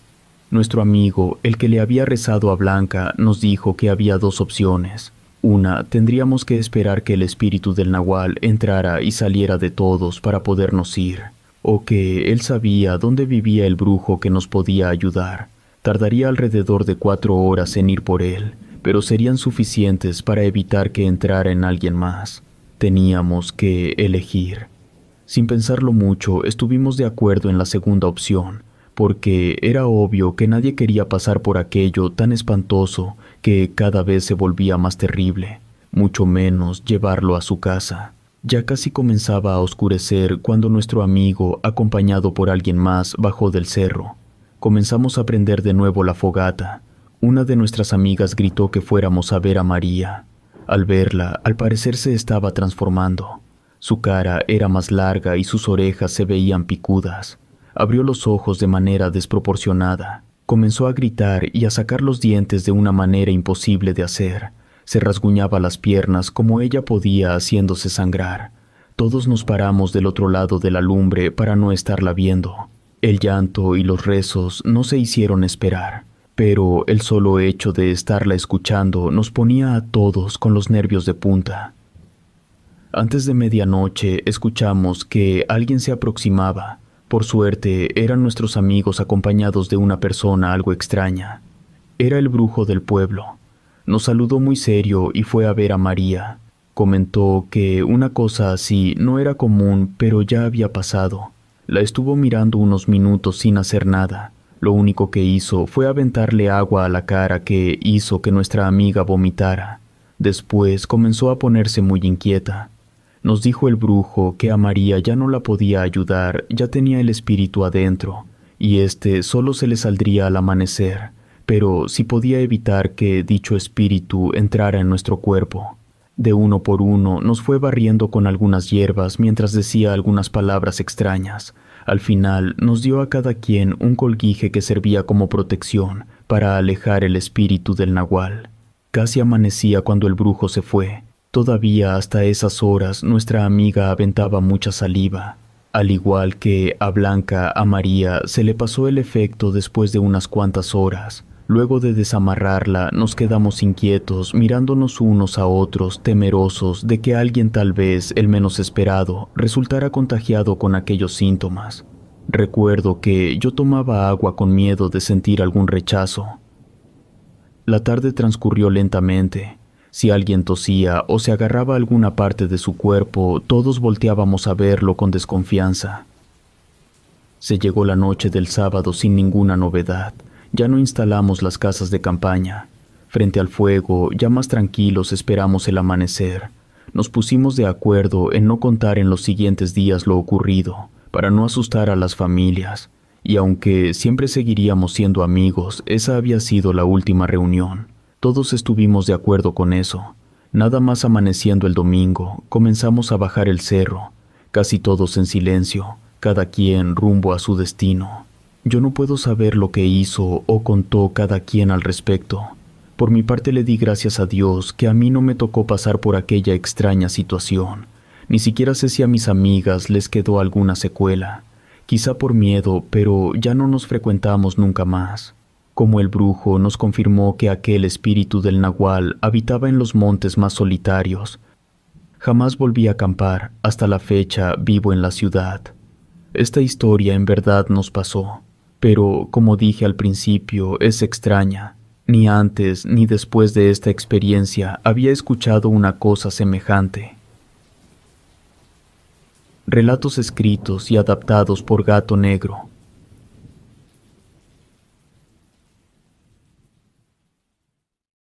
[SPEAKER 1] Nuestro amigo, el que le había rezado a Blanca, nos dijo que había dos opciones. Una, tendríamos que esperar que el espíritu del nahual entrara y saliera de todos para podernos ir, o que él sabía dónde vivía el brujo que nos podía ayudar. Tardaría alrededor de 4 horas en ir por él, pero serían suficientes para evitar que entrara en alguien más. Teníamos que elegir. Sin pensarlo mucho, estuvimos de acuerdo en la segunda opción, porque era obvio que nadie quería pasar por aquello tan espantoso que cada vez se volvía más terrible, mucho menos llevarlo a su casa. Ya casi comenzaba a oscurecer cuando nuestro amigo, acompañado por alguien más, bajó del cerro. Comenzamos a prender de nuevo la fogata. Una de nuestras amigas gritó que fuéramos a ver a María. Al verla, al parecer se estaba transformando. Su cara era más larga y sus orejas se veían picudas. Abrió los ojos de manera desproporcionada. Comenzó a gritar y a sacar los dientes de una manera imposible de hacer. Se rasguñaba las piernas como ella podía, haciéndose sangrar. Todos nos paramos del otro lado de la lumbre para no estarla viendo. El llanto y los rezos no se hicieron esperar, pero el solo hecho de estarla escuchando nos ponía a todos con los nervios de punta. Antes de medianoche escuchamos que alguien se aproximaba. Por suerte, eran nuestros amigos acompañados de una persona algo extraña. Era el brujo del pueblo. Nos saludó muy serio y fue a ver a María. Comentó que una cosa así no era común, pero ya había pasado. La estuvo mirando unos minutos sin hacer nada. Lo único que hizo fue aventarle agua a la cara que hizo que nuestra amiga vomitara. Después comenzó a ponerse muy inquieta. Nos dijo el brujo que a María ya no la podía ayudar, ya tenía el espíritu adentro, y este solo se le saldría al amanecer. pero si podía evitar que dicho espíritu entrara en nuestro cuerpo. De uno por uno nos fue barriendo con algunas hierbas mientras decía algunas palabras extrañas. Al final nos dio a cada quien un colguije que servía como protección para alejar el espíritu del nahual. Casi amanecía cuando el brujo se fue. Todavía hasta esas horas nuestra amiga aventaba mucha saliva. Al igual que a Blanca, a María se le pasó el efecto después de unas cuantas horas. Luego de desamarrarla, nos quedamos inquietos, mirándonos unos a otros, temerosos de que alguien, tal vez el menos esperado, resultara contagiado con aquellos síntomas. Recuerdo que yo tomaba agua con miedo de sentir algún rechazo. La tarde transcurrió lentamente. Si alguien tosía o se agarraba a alguna parte de su cuerpo, todos volteábamos a verlo con desconfianza. Se llegó la noche del sábado sin ninguna novedad. Ya no instalamos las casas de campaña. Frente al fuego, ya más tranquilos, esperamos el amanecer. Nos pusimos de acuerdo en no contar en los siguientes días lo ocurrido, para no asustar a las familias. Y aunque siempre seguiríamos siendo amigos, esa había sido la última reunión. Todos estuvimos de acuerdo con eso. Nada más amaneciendo el domingo, comenzamos a bajar el cerro, casi todos en silencio, cada quien rumbo a su destino. Yo no puedo saber lo que hizo o contó cada quien al respecto. Por mi parte le di gracias a Dios que a mí no me tocó pasar por aquella extraña situación. Ni siquiera sé si a mis amigas les quedó alguna secuela. Quizá por miedo, pero ya no nos frecuentamos nunca más. Como el brujo nos confirmó que aquel espíritu del nahual habitaba en los montes más solitarios. Jamás volví a acampar, hasta la fecha vivo en la ciudad. Esta historia en verdad nos pasó. Pero, como dije al principio, es extraña. Ni antes ni después de esta experiencia había escuchado una cosa semejante. Relatos escritos y adaptados por Gato Negro.